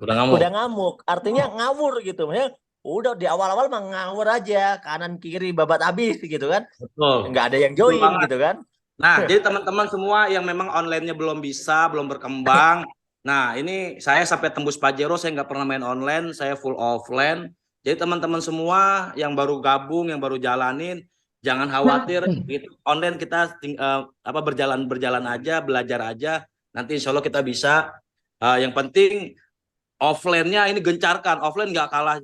ngamuk, artinya ngawur gitu. Maksudnya udah di awal-awal mah ngawur aja, kanan kiri babat habis gitu kan.
Betul.
Nggak ada yang join gitu kan.
Nah, jadi teman-teman semua yang memang online-nya belum bisa, belum berkembang. Nah, ini saya sampai tembus Pajero, saya nggak pernah main online, saya full offline. Jadi teman-teman semua yang baru gabung, yang baru jalanin, jangan khawatir. Gitu. Online kita berjalan aja, belajar aja. Nanti insya Allah kita bisa. Yang penting offline-nya ini gencarkan. Offline nggak kalah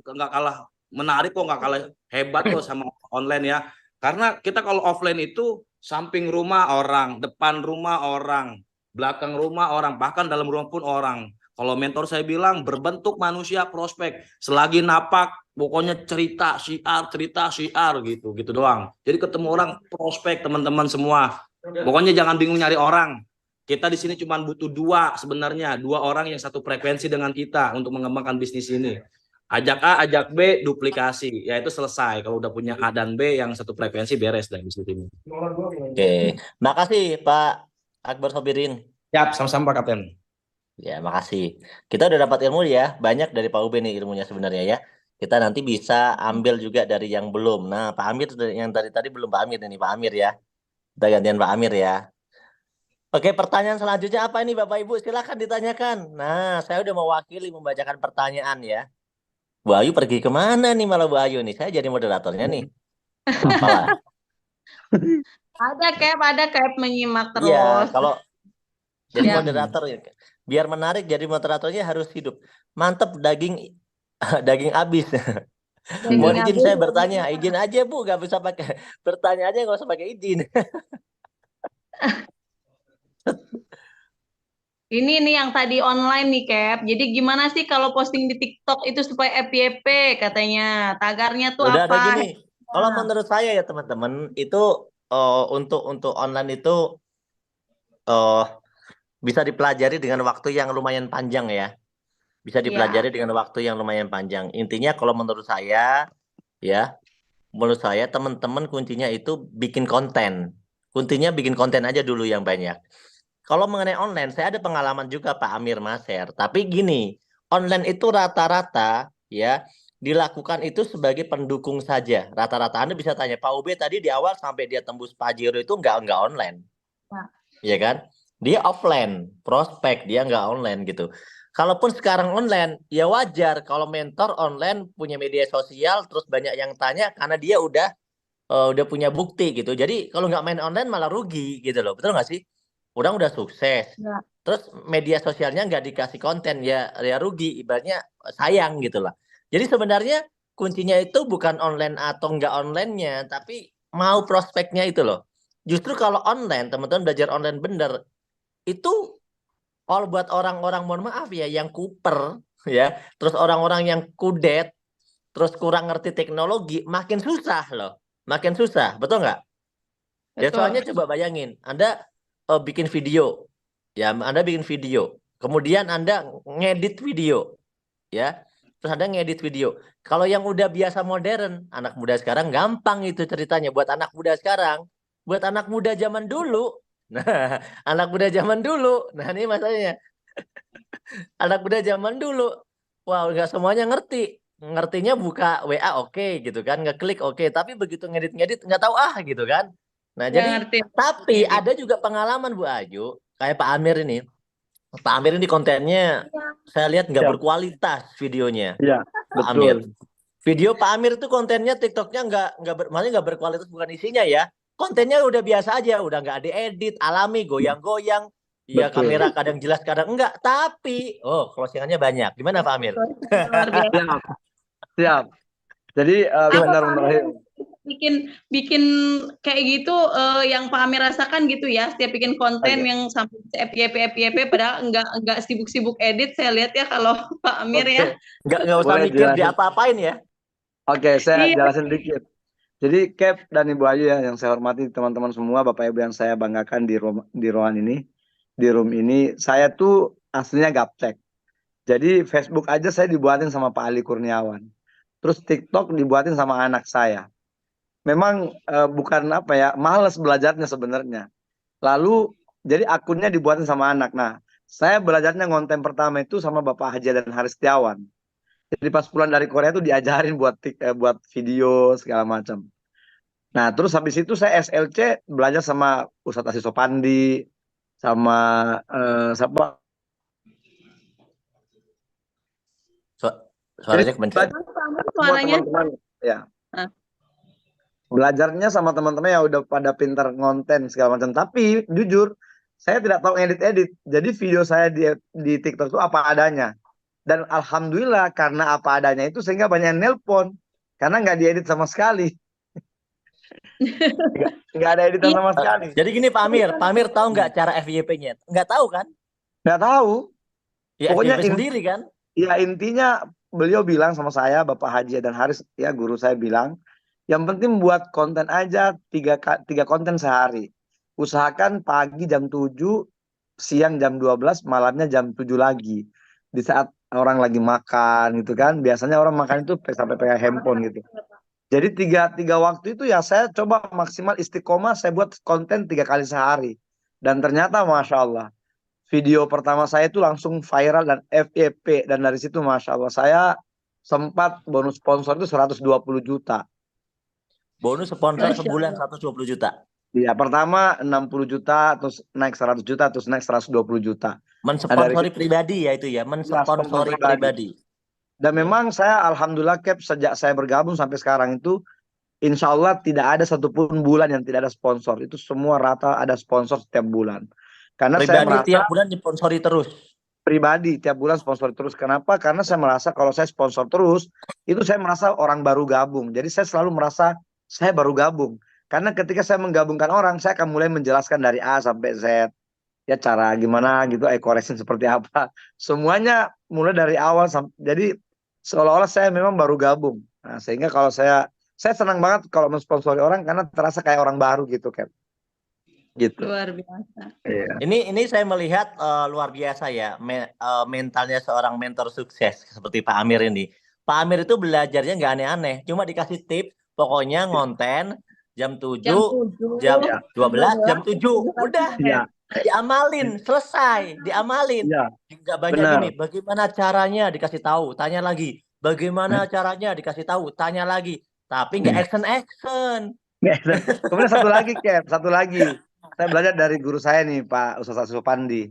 menarik kok, nggak kalah hebat kok sama online ya. Karena kita kalau offline itu samping rumah orang, depan rumah orang, belakang rumah orang, bahkan dalam rumah pun orang. Kalau mentor saya bilang berbentuk manusia prospek, selagi napak pokoknya cerita siar gitu doang. Jadi ketemu orang prospek teman-teman semua. Pokoknya jangan bingung nyari orang. Kita di sini cuma butuh sebenarnya dua orang yang satu frekuensi dengan kita untuk mengembangkan bisnis ini. Ajak A, ajak B, duplikasi. Ya itu selesai. Kalau udah punya A dan B yang satu frekuensi beres dah bisnis ini.
Oke, makasih Pak Akbar Sobirin.
Siap, sama-sama Pak Kapten.
Ya, makasih. Kita udah dapat ilmu ya, banyak dari Pak Ube nih ilmunya sebenarnya ya. Kita nanti bisa ambil juga dari yang belum. Nah, Pak Amir yang tadi belum Pak Amir ini, Pak Amir ya. Kita gantian Pak Amir ya. Oke, pertanyaan selanjutnya apa ini Bapak Ibu? Silakan ditanyakan. Nah, saya udah mewakili membacakan pertanyaan ya. Bu Ayu pergi kemana nih malah Bu Ayu nih? Saya jadi moderatornya nih. Malah.
Ada Cap menyimak terus.
Iya, kalau jadi
Ya.
moderator ya. Biar menarik jadi moderatornya harus hidup. Mantep daging habis. Mohon izin saya bertanya, izin aja Bu, nggak bisa pakai bertanya aja nggak usah pakai izin.
Ini nih yang tadi online nih, Cap. Jadi gimana sih kalau posting di TikTok itu supaya FYP katanya? Tagarnya tuh
Udah ada
apa?
gini. Kalau menurut saya ya teman-teman itu untuk online itu eh bisa dipelajari dengan waktu yang lumayan panjang ya. Bisa
Iya.
dipelajari dengan waktu yang lumayan panjang. Intinya kalau ya, menurut saya teman-teman kuncinya itu bikin konten. Kuncinya bikin konten aja dulu yang banyak. Kalau mengenai online, saya ada pengalaman juga Pak Amir Maser. Tapi gini, online itu rata-rata ya dilakukan itu sebagai pendukung saja. Rata-rata Anda bisa tanya Pak Ube tadi di awal sampai dia tembus Pajero itu nggak online,
Nah,
ya kan? Dia offline, prospek dia nggak online gitu. Kalaupun sekarang online, ya wajar kalau mentor online punya media sosial, terus banyak yang tanya karena dia udah punya bukti gitu. Jadi kalau nggak main online malah rugi gitu loh, betul nggak sih? Orang udah sukses,
ya.
terus media sosialnya nggak dikasih konten ya rugi, ibaratnya sayang gitu lah. Jadi sebenarnya kuncinya itu bukan online atau nggak onlinenya, tapi mau prospeknya itu loh. Justru kalau online, teman-teman belajar online bener, itu kalau buat orang-orang mohon maaf ya yang kuper ya, terus orang-orang yang kudet, terus kurang ngerti teknologi, makin susah loh, makin susah, betul nggak? Ya
Betul.
soalnya coba bayangin, Anda bikin video, ya Anda bikin video, kemudian Anda ngedit video, ya, terus Anda ngedit video. Kalau yang udah biasa modern, anak muda sekarang gampang itu ceritanya. Buat anak muda sekarang, buat anak muda zaman dulu, nah anak muda zaman dulu, nah ini masalahnya, anak muda zaman dulu, wow nggak semuanya ngerti. Ngertinya buka WA oke gitu kan, ngeklik oke, tapi begitu ngedit-ngedit nggak tahu gitu kan. Nah,
Nggak
jadi
ngerti.
tapi ada juga pengalaman Bu Ayu, kayak Pak Amir ini. Pak Amir ini kontennya saya lihat nggak
Siap.
berkualitas videonya.
Iya,
Pak Amir.
betul.
Video Pak Amir itu kontennya TikToknya maksudnya nggak berkualitas bukan isinya ya. Kontennya udah biasa aja, udah nggak diedit, alami, goyang-goyang. Ya
Betul.
kamera kadang jelas kadang enggak, tapi closingannya banyak. Gimana Pak Amir?
Luar biasa.
Siap. Siap. Jadi benar-benar
bikin kayak gitu yang Pak Amir rasakan gitu ya, setiap bikin konten yang sampai FYP padahal enggak sibuk-sibuk edit, saya lihat ya kalau Pak Amir ya.
Nggak usah
Boleh
mikir
jelasin.
diapa-apain ya.
Oke, saya
Iya.
jelasin dikit. Jadi Cap dan Ibu Ayu ya yang saya hormati, teman-teman semua, Bapak Ibu yang saya banggakan di ruangan ini, di room ini, saya tuh aslinya gaptek. Jadi Facebook aja saya dibuatin sama Pak Ali Kurniawan. Terus TikTok dibuatin sama anak saya. Memang bukan apa ya, males belajarnya sebenarnya. Lalu jadi akunnya dibuatin sama anak. Nah, saya belajarnya konten pertama itu sama Bapak Haji dan Haris Setiawan. Jadi pas pulang dari Korea tuh diajarin buat video segala macam. Nah, terus habis itu saya SLC belajar sama Ustadz Asis Sopandi, sama siapa?
Suaranya kepencet.
Suaranya.
Teman-teman ya.
Ah.
Belajarnya sama teman-teman yang udah pada pintar ngonten segala macam. Tapi jujur, saya tidak tahu edit-edit. Jadi video saya di TikTok itu apa adanya. Dan alhamdulillah karena apa adanya itu sehingga banyak yang nelpon. Karena nggak diedit sama sekali. Nggak ada editan sama sekali.
Jadi gini Pak Amir tahu nggak cara FYP-nya? Nggak tahu kan?
Nggak tahu.
Ya,
Pokoknya
FYP sendiri kan?
Ya intinya beliau bilang sama saya, Bapak Haji dan Haris, ya guru saya bilang, yang penting buat konten aja tiga konten sehari. Usahakan pagi jam 7, siang jam 12, malamnya jam 7 lagi. Di saat orang lagi makan gitu kan. Biasanya orang makan itu sampai pegang handphone gitu. Jadi tiga waktu itu ya saya coba maksimal istiqomah, saya buat konten 3 kali sehari. Dan ternyata Masya Allah, video pertama saya itu langsung viral dan FYP. Dan dari situ Masya Allah, saya sempat bonus sponsor itu 120 juta.
Bonus sponsor sebulan 120 juta.
Iya, pertama 60 juta, terus naik 100 juta, terus naik 120 juta.
Mensponsori pribadi ya itu ya, mensponsori pribadi.
Dan memang saya alhamdulillah Cap, sejak saya bergabung sampai sekarang itu insya Allah tidak ada satupun bulan yang tidak ada sponsor. Itu semua rata ada sponsor setiap bulan. Karena
pribadi
saya merasa
tiap bulan disponsori terus.
Pribadi tiap bulan sponsor terus. Kenapa? Karena saya merasa kalau saya sponsor terus, itu saya merasa orang baru gabung. Jadi saya selalu merasa saya baru gabung. Karena ketika saya menggabungkan orang, saya akan mulai menjelaskan dari A sampai Z. ya cara gimana gitu, correction seperti apa. Semuanya mulai dari awal jadi seolah-olah saya memang baru gabung. Nah, sehingga kalau saya senang banget kalau mensponsori orang karena terasa kayak orang baru gitu, Cap. Gitu.
Luar biasa.
Iya.
Ini saya melihat luar biasa ya mentalnya seorang mentor sukses seperti Pak Amir ini. Pak Amir itu belajarnya nggak aneh-aneh, cuma dikasih tips, pokoknya ngonten jam 7, jam 12, jam 7, udah
Iya.
diamalin, selesai, diamalin.
Iya.
Nggak banyak
Benar.
gini, bagaimana caranya dikasih tahu, tanya lagi, bagaimana caranya dikasih tahu, tanya lagi, tapi nggak action.
Kemudian satu lagi, Cap, satu lagi. Saya belajar dari guru saya nih, Pak Ustadz Asis Sopandi.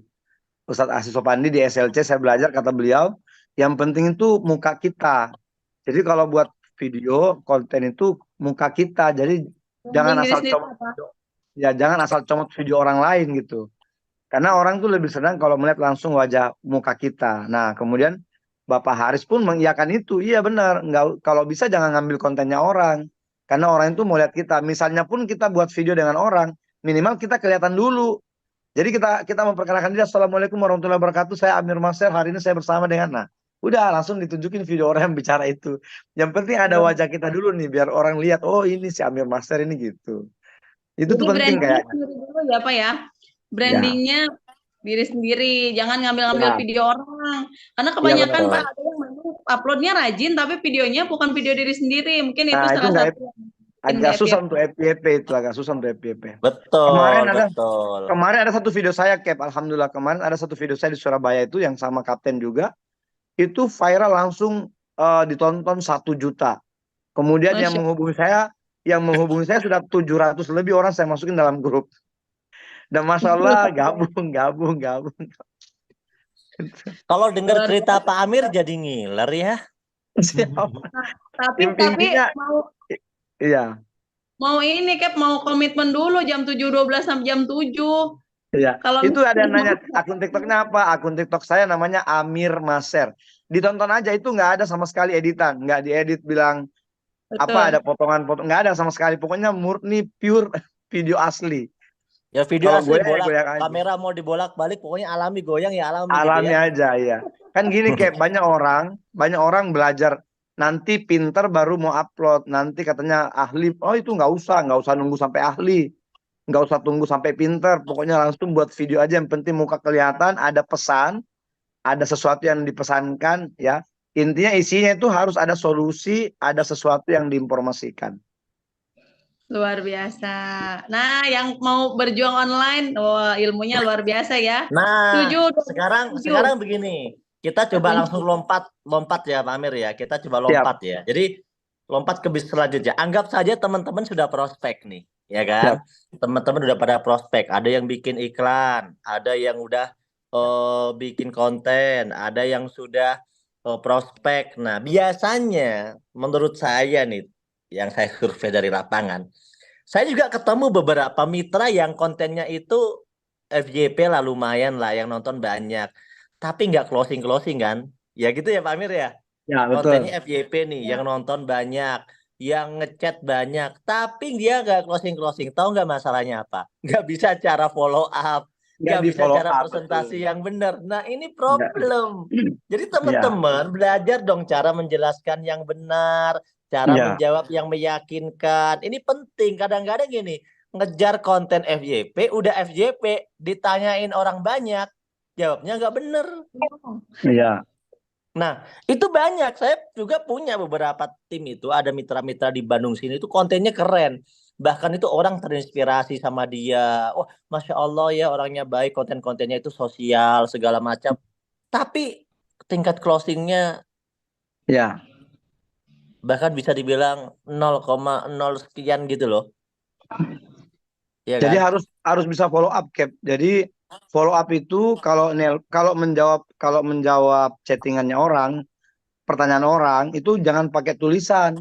Ustadz Asis Sopandi di SLC saya belajar, kata beliau, yang penting itu muka kita. Jadi kalau buat video konten itu muka kita. Jadi jangan asal comot video orang lain gitu. Karena orang tuh lebih senang kalau melihat langsung wajah muka kita. Nah, kemudian Bapak Haris pun mengiyakan itu. Iya benar, nggak, kalau bisa jangan ngambil kontennya orang. Karena orang itu mau lihat kita. Misalnya pun kita buat video dengan orang, minimal kita kelihatan dulu. Jadi kita memperkenalkan diri, Assalamualaikum warahmatullahi wabarakatuh, saya Amir Maser, hari ini saya bersama dengan, udah langsung ditunjukin video orang yang bicara itu. Yang penting ada wajah kita dulu nih, biar orang lihat, oh ini si Amir Maser ini gitu. Itu tuh penting kayaknya.
Dulu ya Pak ya, brandingnya diri sendiri, jangan ngambil-ngambil video orang. Karena kebanyakan Pak ada yang uploadnya rajin, tapi videonya bukan video diri sendiri. Mungkin itu salah satu.
Agak susah untuk FYP itu,
Betul.
Kemarin ada satu video saya, Cap, alhamdulillah kemarin ada satu video saya di Surabaya itu yang sama Kapten juga, itu viral langsung ditonton 1 juta. Kemudian yang menghubungi saya sudah 700 lebih orang saya masukin dalam grup. Dan Masya Allah gabung.
Kalau dengar cerita Pak Amir jadi ngiler ya.
Tapi mau ini Cap, mau komitmen dulu jam 7.12 sampai jam 7.
Iya. Kalau itu ada yang nanya akun TikToknya apa? Akun TikTok saya namanya Amir Maser. Ditonton aja, itu nggak ada sama sekali editan, nggak diedit bilang apa ada potongan-potong, nggak ada sama sekali. Pokoknya murni pure video asli.
Ya video asli, kamera mau dibolak-balik, pokoknya alami, goyang ya alami.
Alami gitu ya. Aja ya. Kan gini kayak banyak orang belajar. Nanti pinter baru mau upload, nanti katanya ahli, oh itu nggak usah nunggu sampai ahli, nggak usah tunggu sampai pinter, pokoknya langsung buat video aja, yang penting muka kelihatan, ada pesan, ada sesuatu yang dipesankan ya, intinya isinya itu harus ada solusi, ada sesuatu yang diinformasikan.
Luar biasa. Nah, yang mau berjuang online, ilmunya luar biasa ya.
Nah, sekarang begini. Kita coba langsung lompat ya Pak Amir ya. Kita coba lompat ya. Jadi lompat ke bis selanjutnya. Anggap saja teman-teman sudah prospek nih, ya kan? Teman-teman udah pada prospek. Ada yang bikin iklan, ada yang udah bikin konten, ada yang sudah prospek. Nah, biasanya menurut saya nih, yang saya survei dari lapangan, saya juga ketemu beberapa mitra yang kontennya itu FYP lah, lumayan lah, yang nonton banyak. Tapi nggak closing kan, ya gitu ya Pak Amir ya.
Ya betul.
Kontennya FYP nih, yang nonton banyak, yang ngechat banyak, tapi dia nggak closing. Tahu nggak masalahnya apa? Nggak bisa cara follow up, nggak bisa cara presentasi yang benar. Nah ini problem. Jadi teman-teman belajar dong cara menjelaskan yang benar, cara menjawab yang meyakinkan. Ini penting. Kadang-kadang gini, ngejar konten FYP, udah FYP, ditanyain orang banyak, jawabnya nggak bener.
Iya.
Nah, itu banyak. Saya juga punya beberapa tim itu. Ada mitra-mitra di Bandung sini itu kontennya keren. Bahkan itu orang terinspirasi sama dia. Oh, Masya Allah ya, orangnya baik, konten-kontennya itu sosial, segala macam. Tapi tingkat closingnya bahkan bisa dibilang 0,0 sekian gitu loh. Ya kan?
Jadi harus bisa follow up, Cap. Jadi follow up itu kalau menjawab chattingannya orang, pertanyaan orang itu jangan pakai tulisan,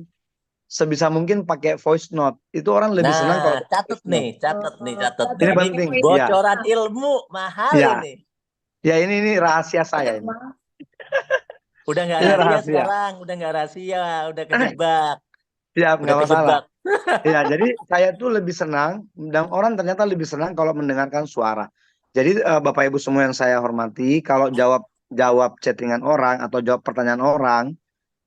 sebisa mungkin pakai voice note. Itu orang lebih senang kalau
catat nih.
Ini penting.
Bocoran ilmu mahal ini.
Ya ini rahasia saya ini.
Udah nggak rahasia sekarang, udah nggak rahasia, udah kejebak.
Ya nggak masalah. Ya jadi saya tuh lebih senang, dan orang ternyata lebih senang kalau mendengarkan suara. Jadi Bapak Ibu semua yang saya hormati, kalau jawab chattingan orang atau jawab pertanyaan orang,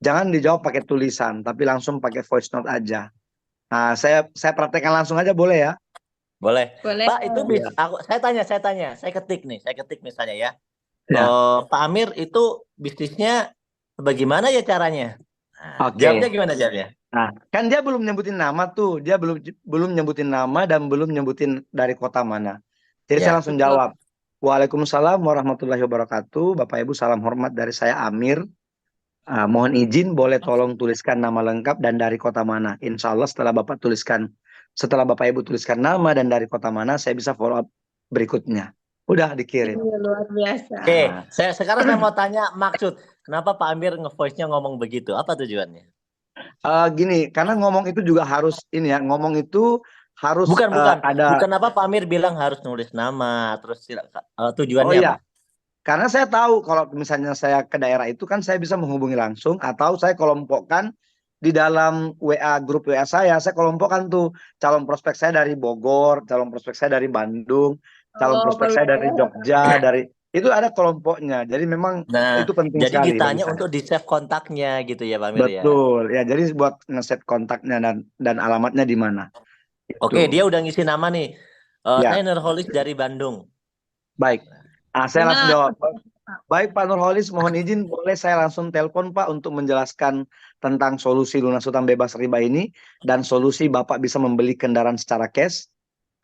jangan dijawab pakai tulisan, tapi langsung pakai voice note aja. Nah, saya praktekkan langsung aja boleh ya?
Boleh.
Boleh.
Pak, itu bisa saya ketik misalnya ya.
Ya.
Pak Amir itu bisnisnya bagaimana ya caranya? Nah,
Oke.
jawabnya gimana jawabnya?
Nah, kan dia belum nyebutin nama tuh, dia belum nyebutin nama dan belum nyebutin dari kota mana. Jadi
Ya.
saya langsung jawab, Waalaikumsalam warahmatullahi wabarakatuh, Bapak Ibu salam hormat dari saya Amir. Mohon izin boleh tolong tuliskan nama lengkap dan dari kota mana. Insya Allah setelah Bapak Ibu tuliskan nama dan dari kota mana, saya bisa follow up berikutnya. Udah dikirim.
Luar biasa.
Oke, sekarang saya mau tanya maksud kenapa Pak Amir nge-voice-nya ngomong begitu? Apa tujuannya?
Gini, karena ngomong itu juga harus ini ya, ngomong itu harus
Bukan
ada.
apa Pak Amir bilang harus nulis nama, terus
Oh
tujuannya
iya,
apa?
karena saya tahu kalau misalnya saya ke daerah itu kan saya bisa menghubungi langsung atau saya kelompokkan di dalam grup WA saya kelompokkan tuh calon prospek saya dari Bogor, calon prospek saya dari Bandung, calon prospek saya dari Jogja, itu ada kelompoknya. Jadi memang itu penting
jadi
sekali
ditanya
bagi saya.
untuk di-save kontaknya gitu ya Pak Amir ya.
Betul. Ya, jadi buat nge-set kontaknya dan alamatnya di mana.
Oke, dia udah ngisi nama nih.
Ya.
Saya Nurholis dari Bandung.
Baik. Saya langsung jawab. Baik Pak Nurholis, mohon izin boleh saya langsung telepon Pak untuk menjelaskan tentang solusi lunas hutang bebas riba ini dan solusi Bapak bisa membeli kendaraan secara cash.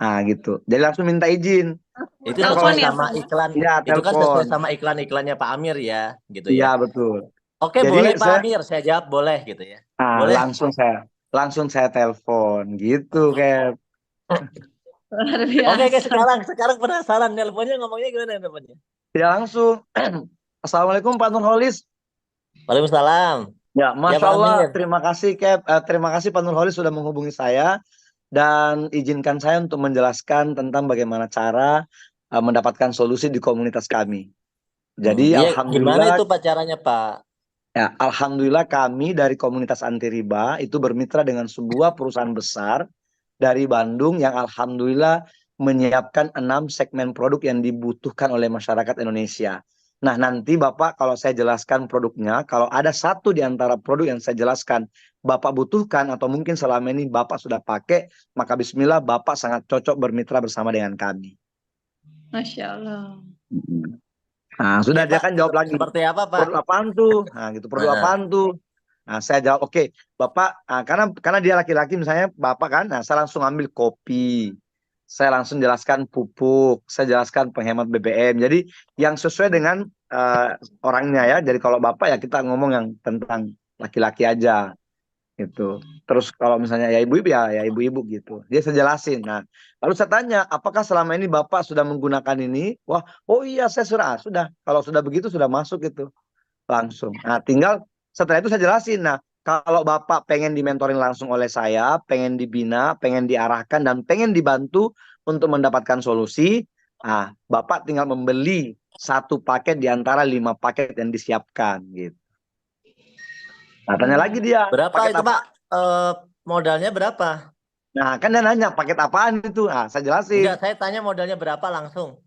Nah gitu. Jadi langsung minta izin.
Itu sesuai sama iklan.
Ya,
itu kan sesuai
telepon.
sama iklan-iklannya Pak Amir ya, gitu ya.
Iya, betul.
Oke,
Jadi
boleh Pak Amir, saya jawab boleh gitu ya. Boleh.
Langsung saya telepon gitu kayak.
Luar biasa.
Oke, sekarang penasaran teleponnya ngomongnya gimana teleponnya?
Ya langsung. Assalamualaikum Pak Nurholis.
Waalaikumsalam.
Ya, Masya Allah. Terima kasih terima kasih Pak Nurholis sudah menghubungi saya dan izinkan saya untuk menjelaskan tentang bagaimana cara mendapatkan solusi di komunitas kami. Jadi alhamdulillah.
Gimana itu Pak caranya Pak?
Ya, alhamdulillah kami dari komunitas anti riba itu bermitra dengan sebuah perusahaan besar dari Bandung yang alhamdulillah menyiapkan 6 segmen produk yang dibutuhkan oleh masyarakat Indonesia. Nah, nanti Bapak kalau saya jelaskan produknya, kalau ada satu di antara produk yang saya jelaskan Bapak butuhkan atau mungkin selama ini Bapak sudah pakai, maka bismillah Bapak sangat cocok bermitra bersama dengan kami.
Masya Allah.
Nah, sudah dia kan jawab lagi.
Seperti apa Pak?
Produk apaan tuh? Nah, gitu. Produk apaan tuh? Nah, saya jawab, oke, Bapak, karena dia laki-laki misalnya, Bapak kan, nah saya langsung ambil kopi. Saya langsung jelaskan pupuk, saya jelaskan penghemat BBM. Jadi yang sesuai dengan orangnya ya. Jadi kalau Bapak ya kita ngomong yang tentang laki-laki aja gitu. Terus kalau misalnya ya ibu-ibu ya ibu-ibu gitu. Dia saya jelasin. Nah, lalu saya tanya, apakah selama ini Bapak sudah menggunakan ini? Wah, oh iya saya sudah. Kalau sudah begitu sudah masuk gitu. Langsung. Nah, tinggal setelah itu saya jelasin. Nah, kalau Bapak pengen dimentorin langsung oleh saya, pengen dibina, pengen diarahkan, dan pengen dibantu untuk mendapatkan solusi, nah, Bapak tinggal membeli 1 paket di antara 5 paket yang disiapkan. Gitu. Nah, tanya lagi dia.
Berapa
paket
itu Pak? Modalnya berapa?
Nah, kan dia nanya paket apaan itu? Nah, saya jelasin.
Enggak, saya tanya modalnya berapa langsung.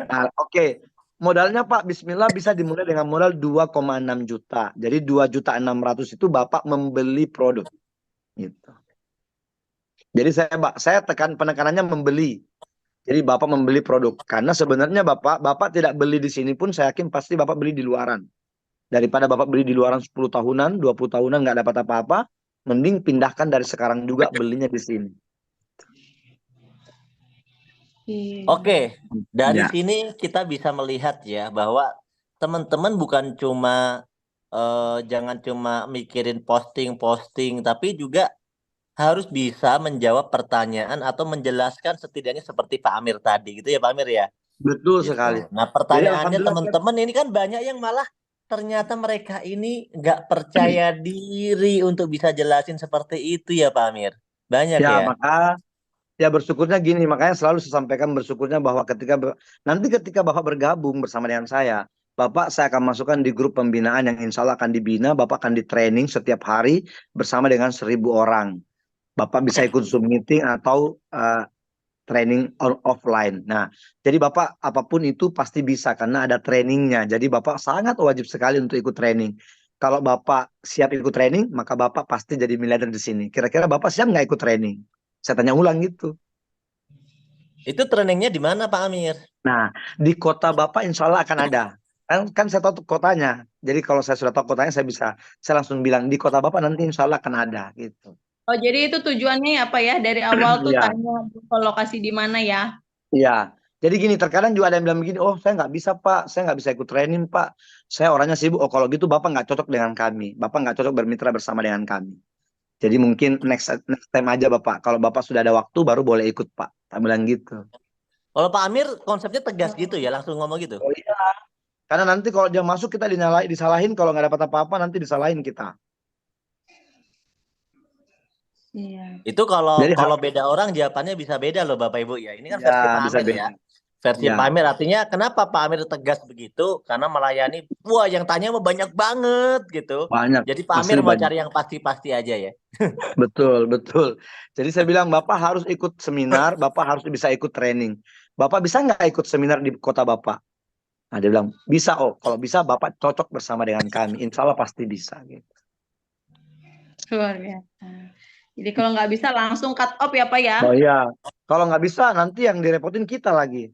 Nah, oke. Modalnya Pak, bismillah bisa dimulai dengan modal 2,6 juta. Jadi 2.600.000 itu Bapak membeli produk. Gitu. Jadi saya penekanannya membeli. Jadi Bapak membeli produk. Karena sebenarnya Bapak tidak beli di sini pun saya yakin pasti Bapak beli di luaran. Daripada Bapak beli di luaran 10 tahunan, 20 tahunan nggak dapat apa-apa, mending pindahkan dari sekarang juga belinya di sini.
Oke, dari sini kita bisa melihat ya bahwa teman-teman bukan cuma jangan cuma mikirin posting, tapi juga harus bisa menjawab pertanyaan atau menjelaskan setidaknya seperti Pak Amir tadi gitu ya Pak Amir ya.
Betul
gitu.
sekali.
Nah pertanyaannya teman-teman ini kan banyak yang malah ternyata mereka ini nggak percaya diri untuk bisa jelasin seperti itu ya Pak Amir. Banyak ya.
Maka ya bersyukurnya gini, makanya selalu saya sampaikan bersyukurnya bahwa ketika Bapak bergabung bersama dengan saya akan masukkan di grup pembinaan yang insya Allah akan dibina, Bapak akan di training setiap hari bersama dengan 1.000 orang. Bapak bisa ikut Zoom meeting atau training offline. Nah, jadi Bapak apapun itu pasti bisa karena ada trainingnya. Jadi Bapak sangat wajib sekali untuk ikut training. Kalau Bapak siap ikut training, maka Bapak pasti jadi miliarder di sini. Kira-kira Bapak siap nggak ikut training? Saya tanya ulang gitu.
Itu trainingnya di mana Pak Amir?
Nah, di kota Bapak insya Allah akan ada. Kan saya tahu kotanya. Jadi kalau saya sudah tahu kotanya, saya langsung bilang di kota Bapak nanti insya Allah akan ada gitu.
Oh, jadi itu tujuannya ya Pak ya, dari awal tuh
Iya.
tanya ke lokasi di mana ya?
Iya. Jadi gini, terkadang juga ada yang bilang begini, oh saya nggak bisa Pak, saya nggak bisa ikut training Pak. Saya orangnya sibuk. Oh kalau gitu Bapak nggak cocok dengan kami. Bapak nggak cocok bermitra bersama dengan kami. Jadi mungkin next time aja Bapak. Kalau Bapak sudah ada waktu baru boleh ikut Pak. Tak bilang gitu.
Kalau Pak Amir konsepnya tegas gitu ya, langsung ngomong gitu.
Oh iya. Karena nanti kalau dia masuk kita disalahin, kalau nggak dapat apa-apa nanti disalahin kita.
Iya.
Itu kalau
Jadi
beda orang jawabannya bisa beda loh Bapak Ibu ya. Ini kan
Ya,
versi Pak
bisa
Amir
beda.
ya. Versi
Ya.
Pak Amir artinya kenapa Pak Amir tegas begitu? Karena melayani, wah yang tanya mah banyak banget gitu.
Banyak.
Jadi Pak
Asli
Amir mau
banyak.
cari yang pasti-pasti aja ya.
Betul, betul. Jadi saya bilang Bapak harus ikut seminar, Bapak harus bisa ikut training. Bapak bisa nggak ikut seminar di kota Bapak? Nah dia bilang bisa. Oh kalau bisa Bapak cocok bersama dengan kami. Insya Allah pasti bisa. Gitu.
Luar biasa. Jadi kalau nggak bisa langsung cut off ya Pak ya?
Oh iya. Kalau nggak bisa nanti yang direpotin kita lagi.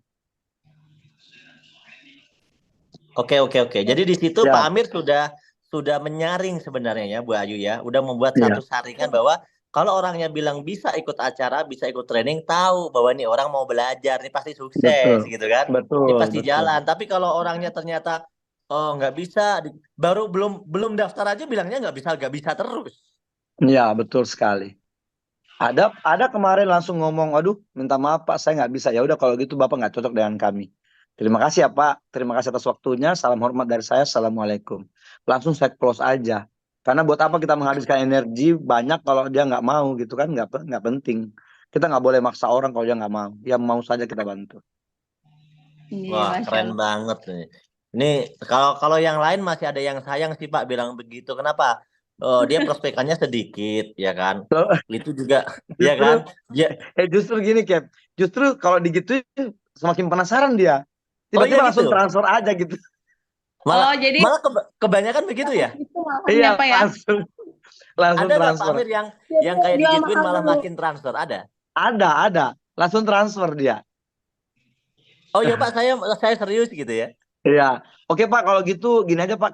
Oke. Jadi di situ
Ya.
Pak Amir sudah menyaring sebenarnya ya Bu Ayu ya. Udah membuat
Iya.
satu saringan bahwa kalau orangnya bilang bisa ikut acara, bisa ikut training, tahu bahwa ini orang mau belajar, ini pasti sukses
Betul.
gitu kan.
Betul.
Ini pasti
Betul.
jalan. Tapi kalau orangnya ternyata oh nggak bisa, baru belum daftar aja bilangnya nggak bisa terus.
Ya betul sekali. Ada kemarin langsung ngomong, aduh minta maaf Pak saya nggak bisa. Ya udah kalau gitu Bapak nggak cocok dengan kami. Terima kasih ya Pak. Terima kasih atas waktunya. Salam hormat dari saya. Assalamualaikum. Langsung saya close aja. Karena buat apa kita menghabiskan energi banyak kalau dia nggak mau gitu kan, nggak penting. Kita nggak boleh maksa orang kalau dia nggak mau. Yang mau saja kita bantu.
Wah keren banget nih. Ini kalau yang lain masih ada yang sayang sih Pak bilang begitu. Kenapa? Dia prospekannya sedikit ya kan. Itu juga ya kan.
Justru gini Cap. Justru kalau digituin semakin penasaran dia. Tiba-tiba langsung
gitu?
transfer aja gitu.
Malah
jadi
kebanyakan begitu ya?
Iya,
Pak ya?
langsung
Ada nggak Pak
transfer.
Amir yang kayak digituin malah makin transfer? Ada?
Ada. Langsung transfer dia.
Oh iya Pak, saya serius gitu ya.
Iya. Oke Pak, kalau gitu gini aja Pak,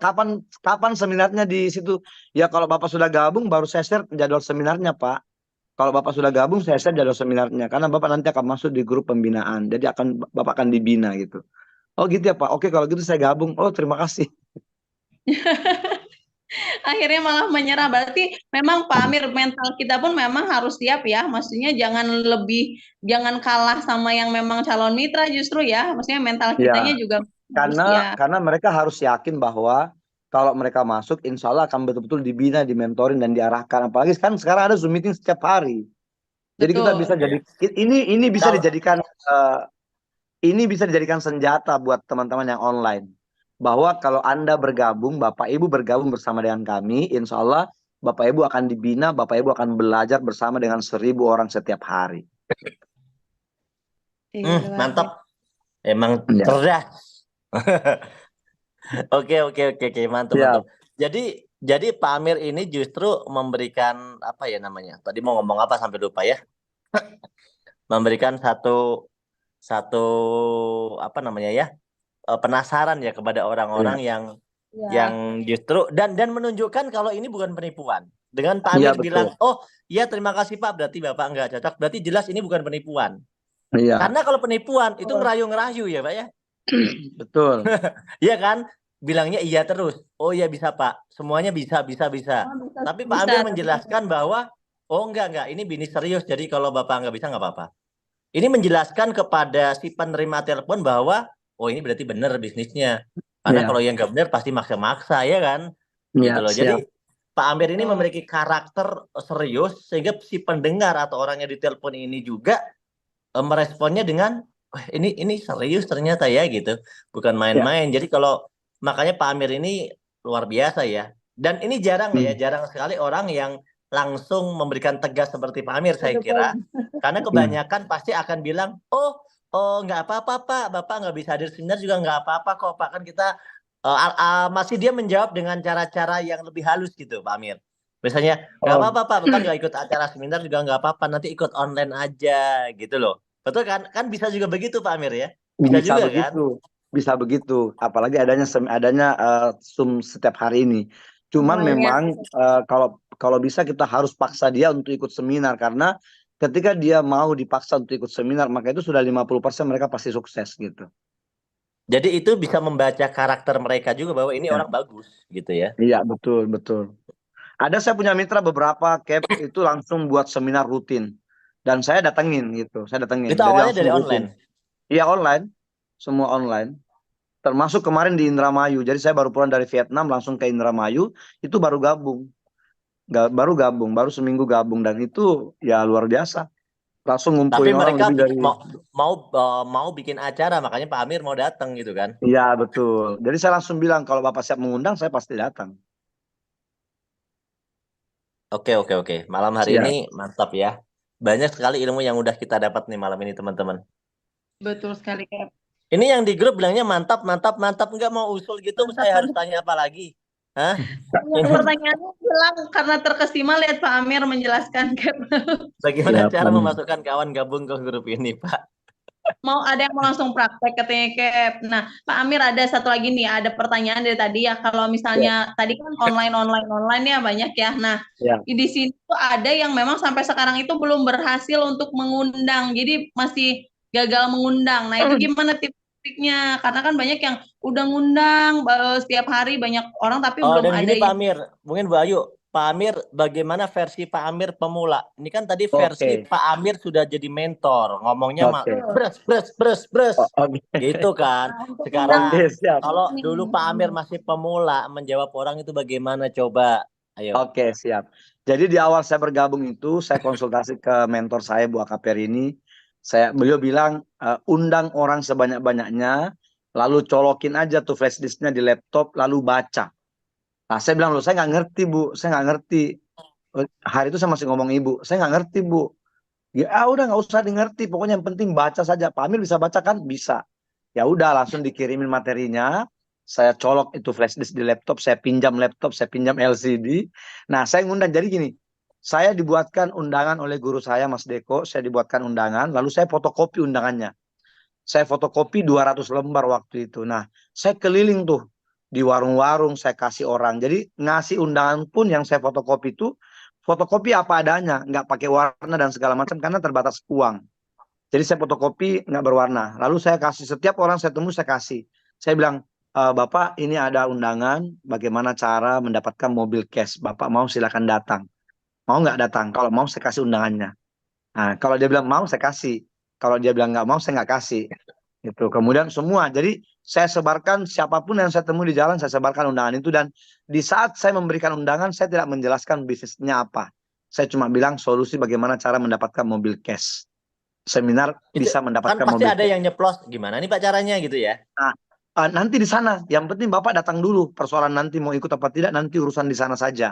kapan seminarnya di situ? Ya kalau Bapak sudah gabung baru saya share jadwal seminarnya Pak. Kalau Bapak sudah gabung saya share jadwal seminarnya karena Bapak nanti akan masuk di grup pembinaan. Jadi Bapak akan dibina gitu. Oh gitu ya Pak. Oke kalau gitu saya gabung. Oh terima kasih.
Akhirnya malah menyerah. Berarti memang Pak Amir mental kita pun memang harus siap ya. Maksudnya jangan kalah sama yang memang calon mitra justru ya. Maksudnya mental kitanya juga
karena mereka harus yakin bahwa kalau mereka masuk insya Allah akan betul-betul dibina, dimentorin dan diarahkan. Apalagi kan sekarang ada Zoom meeting setiap hari. Jadi kita bisa jadi ini bisa dijadikan ini bisa dijadikan senjata buat teman-teman yang online. Bahwa kalau Anda bergabung, Bapak Ibu bergabung bersama dengan kami, insya Allah Bapak Ibu akan dibina, Bapak Ibu akan belajar bersama dengan 1000 orang setiap hari.
Mantap. Emang cerdas. Oke, mantap. Jadi Pak Amir ini justru memberikan apa ya namanya? Tadi mau ngomong apa sampai lupa ya? Memberikan satu apa namanya ya? Penasaran ya kepada orang-orang yang justru dan menunjukkan kalau ini bukan penipuan. Dengan Pak Amir bilang, "Oh, iya terima kasih Pak, berarti Bapak nggak cocok." Berarti jelas ini bukan penipuan.
Iya.
Karena kalau penipuan itu ngerayu-ngerayu ya, Pak ya.
Betul.
Iya kan? Bilangnya iya terus. Oh iya bisa Pak. Semuanya bisa. Tapi Pak Amir menjelaskan bahwa oh enggak, ini bisnis serius. Jadi kalau Bapak nggak bisa nggak apa-apa. Ini menjelaskan kepada si penerima telepon bahwa oh ini berarti benar bisnisnya. Karena kalau yang nggak benar pasti maksa-maksa ya kan? Gitu loh. Jadi Pak Amir ini memiliki karakter serius sehingga si pendengar atau orang yang ditelepon ini juga meresponnya dengan wah, ini serius ternyata ya gitu. Bukan main-main. Jadi kalau makanya Pak Amir ini luar biasa ya. Dan ini jarang ya, jarang sekali orang yang langsung memberikan tegas seperti Pak Amir saya
Betul.
kira. Karena kebanyakan pasti akan bilang, oh nggak apa-apa Pak, Bapak nggak bisa hadir seminar juga nggak apa-apa kok Pak. Kan kita masih dia menjawab dengan cara-cara yang lebih halus gitu Pak Amir. Misalnya, nggak apa-apa Pak, Bapak nggak ikut acara seminar juga nggak apa-apa, nanti ikut online aja gitu loh. Betul kan? Kan bisa juga begitu Pak Amir ya? Bisa juga kan?
Bisa begitu. Apalagi adanya Zoom setiap hari ini. Cuman memang kalau bisa kita harus paksa dia untuk ikut seminar, karena ketika dia mau dipaksa untuk ikut seminar, maka itu sudah 50% mereka pasti sukses gitu.
Jadi itu bisa membaca karakter mereka juga bahwa ini orang bagus gitu ya.
Iya, betul. Ada saya punya mitra beberapa Cap itu langsung buat seminar rutin. Dan saya datengin gitu. Saya datengin.
Itu awalnya dari online?
Iya, online. Semua online. Termasuk kemarin di Indramayu. Jadi saya baru pulang dari Vietnam langsung ke Indramayu, itu baru gabung. Baru seminggu gabung, dan itu ya luar biasa. Langsung ngumpulin orang
mereka
lebih dari
mau bikin acara, makanya Pak Amir mau datang gitu kan?
Iya, betul. Jadi saya langsung bilang kalau Bapak siap mengundang, saya pasti datang.
Oke. Malam hari ini mantap ya. Banyak sekali ilmu yang udah kita dapat nih malam ini teman-teman.
Betul sekali Cap.
Ini yang di grup bilangnya mantap, nggak mau usul gitu, saya harus tanya apa lagi? Hah?
Pertanyaannya hilang karena terkesima lihat Pak Amir menjelaskan Cap.
Bagaimana cara memasukkan kawan gabung ke grup ini, Pak?
Ada yang mau langsung praktek katanya Cap. Nah, Pak Amir ada satu lagi nih, ada pertanyaan dari tadi ya. Kalau misalnya tadi kan online ya banyak ya. Nah, di sini tuh ada yang memang sampai sekarang itu belum berhasil untuk mengundang. Jadi masih gagal mengundang. Nah, itu gimana tipsnya? Karena kan banyak yang udah ngundang setiap hari banyak orang tapi belum
dan
ada
gini, Pak Amir, mungkin Bu Ayu, Pak Amir, bagaimana versi Pak Amir pemula? Ini kan tadi versi Pak Amir sudah jadi mentor, ngomongnya bres, gitu kan. Sekarang kalau dulu Pak Amir masih pemula, menjawab orang itu bagaimana coba? Ayo.
Oke, siap. Jadi di awal saya bergabung itu, saya konsultasi ke mentor saya Bu Akaper ini. Beliau bilang undang orang sebanyak-banyaknya, lalu colokin aja tuh flash disknya di laptop, lalu baca. Nah, saya bilang, loh, saya nggak ngerti Bu, saya nggak ngerti. Hari itu saya masih ngomong Ibu, saya nggak ngerti Bu. Ya udah nggak usah ngerti, pokoknya yang penting baca saja. Pak Amir bisa baca kan? Bisa. Ya udah, langsung dikirimin materinya. Saya colok itu flash disk di laptop, saya pinjam laptop, saya pinjam LCD. Nah, saya ngundang. Jadi gini, saya dibuatkan undangan oleh guru saya Mas Deko, saya dibuatkan undangan, lalu saya fotokopi undangannya. Saya fotokopi 200 lembar waktu itu. Nah, saya keliling tuh di warung-warung, saya kasih orang. Jadi ngasih undangan pun yang saya fotokopi itu, fotokopi apa adanya, nggak pakai warna dan segala macam karena terbatas uang. Jadi saya fotokopi nggak berwarna. Lalu saya kasih, setiap orang saya temui saya kasih. Saya bilang, Bapak ini ada undangan, bagaimana cara mendapatkan mobil cash. Bapak mau silakan datang. Mau nggak datang? Kalau mau saya kasih undangannya. Nah, kalau dia bilang mau saya kasih. Kalau dia bilang nggak mau saya nggak kasih. Gitu. Kemudian semua. Jadi saya sebarkan siapapun yang saya temui di jalan, saya sebarkan undangan itu. Dan di saat saya memberikan undangan, saya tidak menjelaskan bisnisnya apa. Saya cuma bilang solusi bagaimana cara mendapatkan mobil cash. Seminar bisa mendapatkan
kan pasti
mobil
ada
cash.
yang nyeplos, gimana nih Pak caranya gitu ya?
Nah, nanti di sana. Yang penting Bapak datang dulu. Persoalan nanti mau ikut apa tidak, nanti urusan di sana saja.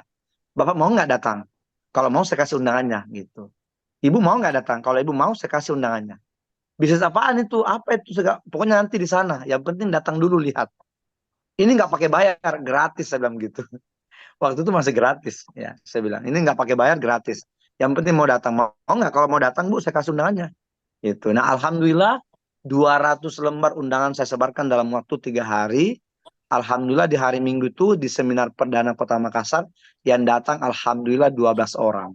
Bapak mau nggak datang? Kalau mau saya kasih undangannya gitu. Ibu mau nggak datang? Kalau ibu mau saya kasih undangannya. Bisnis apaan itu? Apa itu? Pokoknya nanti di sana. Yang penting datang dulu lihat. Ini nggak pakai bayar, gratis saya bilang gitu. Waktu itu masih gratis ya. Saya bilang ini nggak pakai bayar, gratis. Yang penting mau datang. Mau nggak? Kalau mau datang Bu, saya kasih undangannya. Gitu. Nah, alhamdulillah 200 lembar undangan saya sebarkan dalam waktu 3 hari. Alhamdulillah di hari Minggu itu di seminar perdana Kota Makassar yang datang alhamdulillah 12 orang.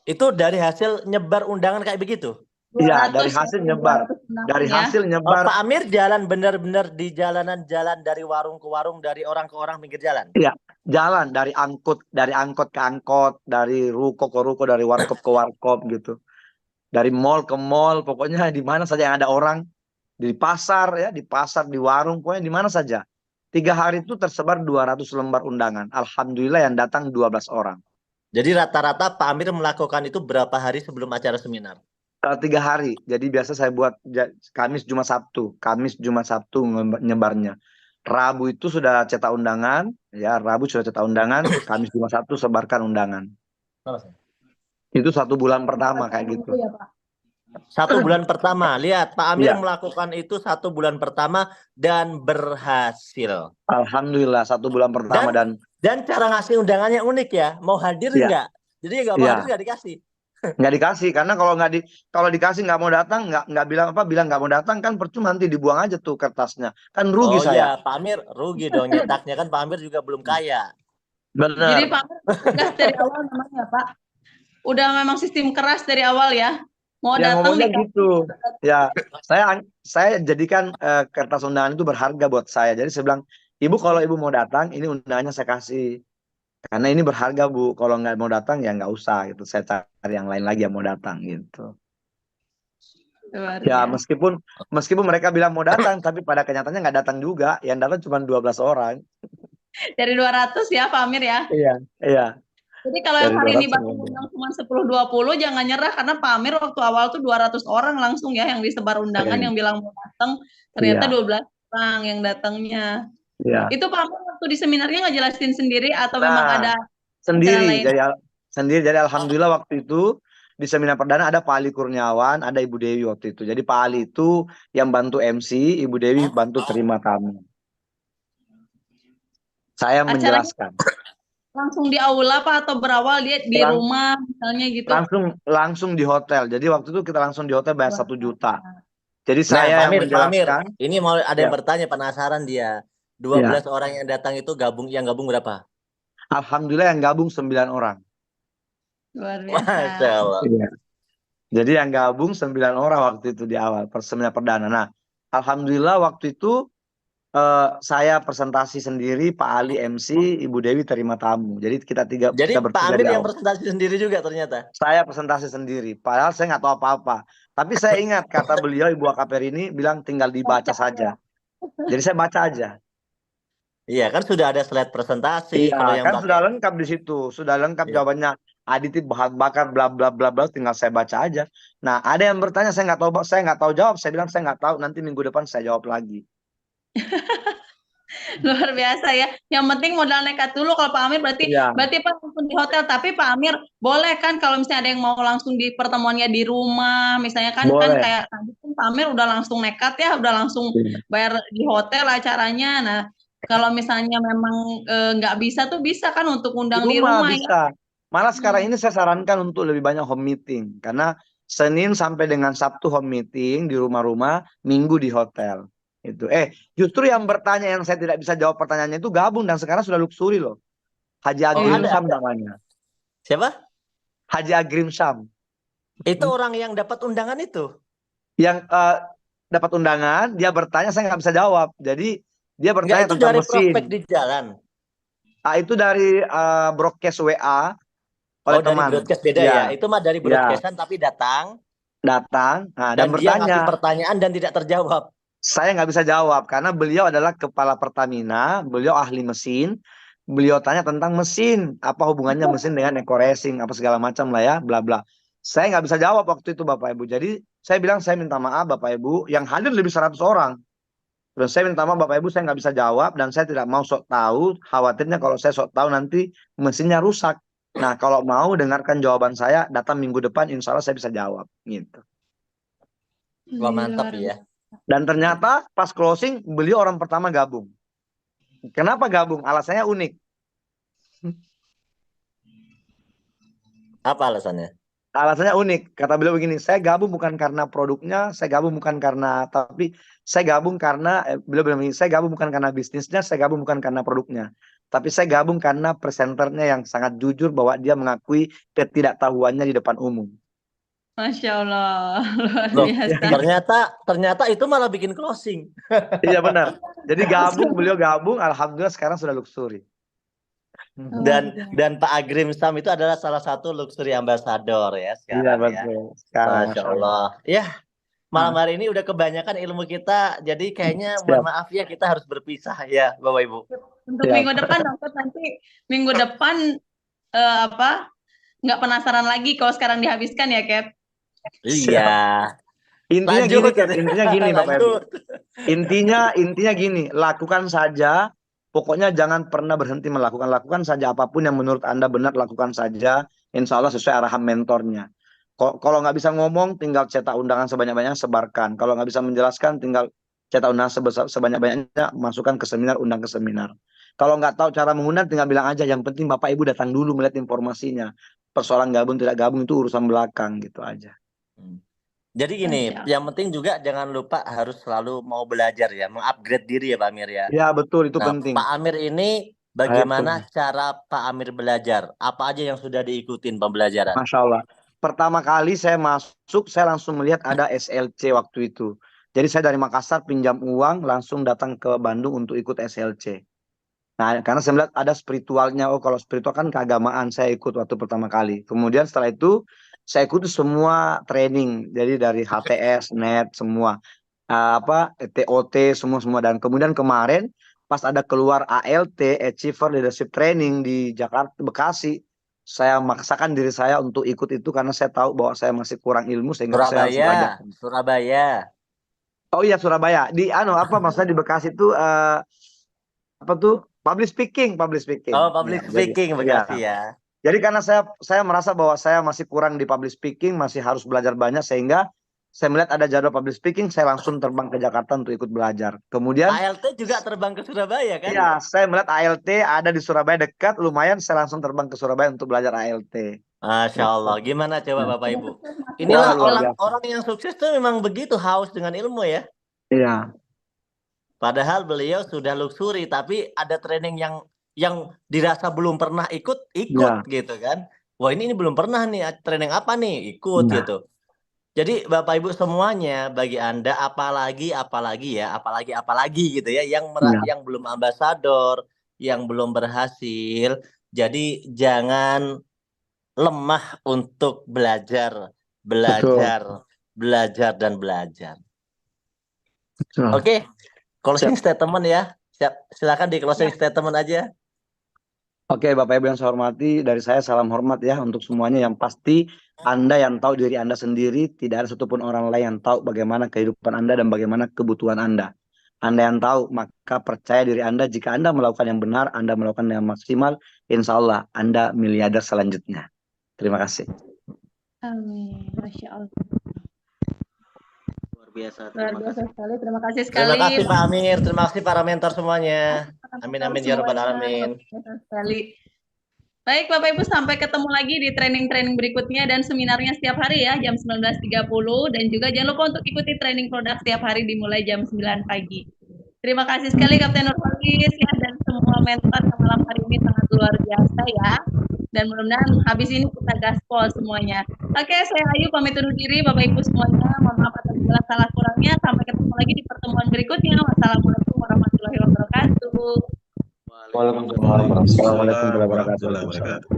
Itu dari hasil nyebar undangan kayak begitu?
Iya, dari hasil nyebar. Dari hasil nyebar.
Pak Amir jalan benar-benar di jalanan-jalan dari warung ke warung, dari orang ke orang pinggir jalan?
Iya, jalan dari angkot ke angkot, dari ruko ke ruko, dari warkop ke warkop gitu. Dari mall ke mall, pokoknya di mana saja yang ada orang. Di pasar ya, di pasar, di warung, pokoknya di mana saja. 3 hari itu tersebar 200 lembar undangan. Alhamdulillah yang datang 12 orang.
Jadi rata-rata Pak Amir melakukan itu berapa hari sebelum acara seminar?
3 hari. Jadi biasa saya buat Kamis, Jumat, Sabtu. Kamis, Jumat, Sabtu nyebarnya. Rabu itu sudah cetak undangan. Ya, Rabu sudah cetak undangan. Kamis, Jumat, Sabtu sebarkan undangan. Itu 1 bulan pertama kayak gitu.
Ya, Pak.
1 bulan pertama, lihat Pak Amir
Iya.
melakukan itu 1 bulan pertama dan berhasil.
Alhamdulillah 1 bulan pertama dan
cara ngasih undangannya unik ya, mau hadir
Iya.
enggak? Jadi nggak mau
Iya.
hadir nggak dikasih.
nggak dikasih karena kalau dikasih nggak mau datang nggak bilang nggak mau datang kan percuma, nanti dibuang aja tuh kertasnya kan rugi
Oh
saya.
iya, Pak Amir rugi dong nyetaknya kan, Pak Amir juga belum kaya.
Benar.
Jadi Pak Amir tegas dari awal namanya Pak. Udah memang sistem keras dari awal ya. Mau
Ya
datang
ngomongnya
dikasih.
gitu. Ya saya jadikan kertas undangan itu berharga buat saya. Jadi saya bilang, Ibu kalau Ibu mau datang ini undangannya saya kasih. Karena ini berharga Bu. Kalau nggak mau datang ya nggak usah gitu. Saya cari yang lain lagi yang mau datang gitu.
Luar
Ya
biasa.
meskipun mereka bilang mau datang, tapi pada kenyataannya nggak datang juga. Yang datang cuma 12 orang.
Dari 200 ya Pak Amir ya.
Iya.
Jadi kalau yang
Dari
hari ini
200
Bapak undang cuma 10-20 jangan nyerah, karena Pak Amir waktu awal tuh 200 orang langsung ya yang disebar undangan
Iya.
yang bilang mau datang, ternyata
Iya.
12 orang yang datangnya.
Iya.
Itu Pak Amir waktu di seminarnya ngejelasin sendiri atau memang
Nah,
ada
sendiri.
lain?
Jadi alhamdulillah waktu itu di seminar perdana ada Pak Ali Kurniawan, ada Ibu Dewi waktu itu. Jadi Pak Ali itu yang bantu MC, Ibu Dewi bantu terima tamu. Saya
Acaranya
menjelaskan.
langsung di aula Pak atau berawal dia di rumah misalnya gitu?
Langsung di hotel. Jadi waktu itu kita langsung di hotel bayar 1 juta. Jadi
Nah,
saya
Pak
yang
Amir,
menjelaskan.
ini mau ada yang
Ya.
bertanya, penasaran dia. 12 orang yang datang itu yang gabung berapa?
Alhamdulillah yang gabung 9 orang.
Luar biasa.
Masya Allah.
Iya. Jadi yang gabung 9 orang waktu itu di awal seminar perdana. Nah, alhamdulillah waktu itu saya presentasi sendiri, Pak Ali MC, Ibu Dewi terima tamu. Jadi kita
Jadi
bertiga
Pak Amir
di
yang
awal.
presentasi sendiri juga ternyata.
Saya presentasi sendiri. Padahal saya nggak tahu apa-apa. Tapi saya ingat kata beliau Ibu Akaperini bilang tinggal dibaca saja. Jadi saya baca aja.
Iya kan sudah ada slide presentasi.
Iya,
Kalau yang
kan sudah lengkap di situ, sudah lengkap jawabannya. Aditif bahan bakar bla bla bla bla, tinggal saya baca aja. Nah, ada yang bertanya saya nggak tahu jawab. Saya bilang saya nggak tahu, nanti minggu depan saya jawab lagi.
Luar biasa ya. Yang penting modal nekat dulu. Kalau Pak Amir berarti Pak langsung di hotel. Tapi Pak Amir boleh kan kalau misalnya ada yang mau langsung di pertemuannya di rumah, misalnya kan kayak tadi kan Pak Amir udah langsung nekat ya, udah langsung bayar di hotel acaranya. Nah, kalau misalnya memang nggak bisa tuh bisa kan untuk undang di rumah
bisa.
Ya.
Malah sekarang ini saya sarankan untuk lebih banyak home meeting, karena Senin sampai dengan Sabtu home meeting di rumah-rumah, Minggu di hotel. Itu. Justru yang bertanya yang saya tidak bisa jawab pertanyaannya itu gabung dan sekarang sudah luxury loh. Haji Agrim Syam namanya.
Siapa?
Haji Agrim Syam.
Itu orang yang dapat undangan itu.
Yang dapat undangan, dia bertanya saya nggak bisa jawab. Jadi dia bertanya
itu
tentang
dari
mesin.
prospek di jalan.
Itu dari broadcast WA oleh teman.
Dari broadcast beda ya. Itu mah dari broadcastan tapi datang. Nah, dan
bertanya.
Dia ngasih pertanyaan dan tidak terjawab.
Saya nggak bisa jawab karena beliau adalah kepala Pertamina, beliau ahli mesin, beliau tanya tentang mesin, apa hubungannya mesin dengan eco racing, apa segala macam lah ya, bla bla. Saya nggak bisa jawab waktu itu Bapak Ibu. Jadi saya bilang saya minta maaf Bapak Ibu, yang hadir lebih 100 orang. Dan saya minta maaf Bapak Ibu, saya nggak bisa jawab dan saya tidak mau sok tahu, khawatirnya kalau saya sok tahu nanti mesinnya rusak. Nah kalau mau dengarkan jawaban saya, datang minggu depan, insya Allah saya bisa jawab. Gitu.
Wah mantap ya.
Dan ternyata pas closing beliau orang pertama gabung. Kenapa gabung? Alasannya unik.
Apa alasannya?
Alasannya unik. Kata beliau begini, saya gabung bukan karena produknya, saya gabung bukan karena, tapi saya gabung karena, beliau bilang begini, saya gabung bukan karena bisnisnya, saya gabung bukan karena produknya. Tapi saya gabung karena presenternya yang sangat jujur bahwa dia mengakui ketidaktahuannya di depan umum.
Masya Allah, luar biasa.
Ternyata itu malah bikin closing.
Iya benar. Jadi beliau gabung, alhamdulillah sekarang sudah luxury.
Dan Pak Agrim Syam itu adalah salah satu luxury ambassador ya sekarang.
Iya betul.
Masya Allah. Ya, malam hari ini udah kebanyakan ilmu kita, jadi kayaknya mohon maaf ya kita harus berpisah ya Bapak Ibu.
Untuk minggu depan nanti minggu depan nggak penasaran lagi kalau sekarang dihabiskan ya Cap.
Iya.
Intinya gini Bapak Ibu. Intinya gini, lakukan saja. Pokoknya jangan pernah berhenti melakukan. Lakukan saja apapun yang menurut Anda benar, lakukan saja. insya Allah sesuai arahan mentornya. Kalau nggak bisa ngomong, tinggal cetak undangan sebanyak-banyaknya, sebarkan. Kalau nggak bisa menjelaskan, tinggal cetak undangan sebanyak-banyaknya, masukkan ke seminar, undang ke seminar. Kalau nggak tahu cara mengundang, tinggal bilang aja. Yang penting Bapak Ibu datang dulu melihat informasinya. Persoalan gabung tidak gabung itu urusan belakang gitu aja.
Jadi gini, yang penting juga jangan lupa harus selalu mau belajar ya, mengupgrade diri ya Pak Amir ya.
Ya betul, itu
Nah,
penting.
Pak Amir ini bagaimana cara Pak Amir belajar? Apa aja yang sudah diikutin pembelajaran?
Masya Allah. Pertama kali saya masuk, saya langsung melihat ada SLC waktu itu. Jadi saya dari Makassar pinjam uang, langsung datang ke Bandung untuk ikut SLC. Nah, karena saya melihat ada spiritualnya. Oh, kalau spiritual kan keagamaan, saya ikut waktu pertama kali. Kemudian setelah itu, saya ikuti semua training. Jadi dari HTS, NET, semua. TOT, semua. Dan kemudian kemarin, pas ada keluar ALT, Achiever Leadership Training di Jakarta, Bekasi, saya maksakan diri saya untuk ikut itu karena saya tahu bahwa saya masih kurang ilmu sehingga saya harus belajar.
Surabaya.
Oh iya, Surabaya. Maksudnya di Bekasi itu public speaking.
Oh, public speaking Bekasi ya.
Jadi karena saya merasa bahwa saya masih kurang di public speaking, masih harus belajar banyak sehingga saya melihat ada jadwal public speaking, saya langsung terbang ke Jakarta untuk ikut belajar. Kemudian
ALT juga terbang ke Surabaya kan?
Iya, saya melihat ALT ada di Surabaya dekat, lumayan saya langsung terbang ke Surabaya untuk belajar ALT.
Masya Allah, gimana coba Bapak Ibu? Inilah orang-orang yang sukses tuh memang begitu, haus dengan ilmu ya.
Iya.
Padahal beliau sudah luxury, tapi ada training yang dirasa belum pernah ikut gitu kan. Wah ini belum pernah nih, training apa nih, ikut gitu. Jadi Bapak Ibu semuanya, bagi Anda apalagi gitu ya, yang belum ambasador, yang belum berhasil, jadi jangan lemah untuk belajar. Oke, closing statement ya. Silakan di closing statement aja.
Oke, Bapak Ibu yang saya hormati, dari saya salam hormat ya untuk semuanya. Yang pasti Anda yang tahu diri Anda sendiri, tidak ada satupun orang lain yang tahu bagaimana kehidupan Anda dan bagaimana kebutuhan Anda. Anda yang tahu, maka percaya diri Anda. Jika Anda melakukan yang benar, Anda melakukan yang maksimal, insya Allah Anda miliarder selanjutnya. Terima kasih.
Amin. Masya Allah.
Luar biasa
sekali. Terima kasih sekali.
Terima kasih Pak Amir, terima kasih para mentor semuanya. Amin ya rabbal alamin.
Sekali. Baik Bapak Ibu, sampai ketemu lagi di training-training berikutnya dan seminarnya setiap hari ya jam 19.30 dan juga jangan lupa untuk ikuti training produk setiap hari dimulai jam 9 pagi. Terima kasih sekali Kapten Nurholis ya dan semua mentor yang malam hari ini sangat luar biasa ya. Dan mudah-mudahan habis ini kita gaspol semuanya. Oke, saya Ayu pamit undur diri Bapak Ibu semuanya. Mohon maaf atas segala salah kurangnya. Sampai ketemu lagi di pertemuan berikutnya. Wassalamualaikum warahmatullahi wabarakatuh.
Waalaikumsalam warahmatullahi wabarakatuh.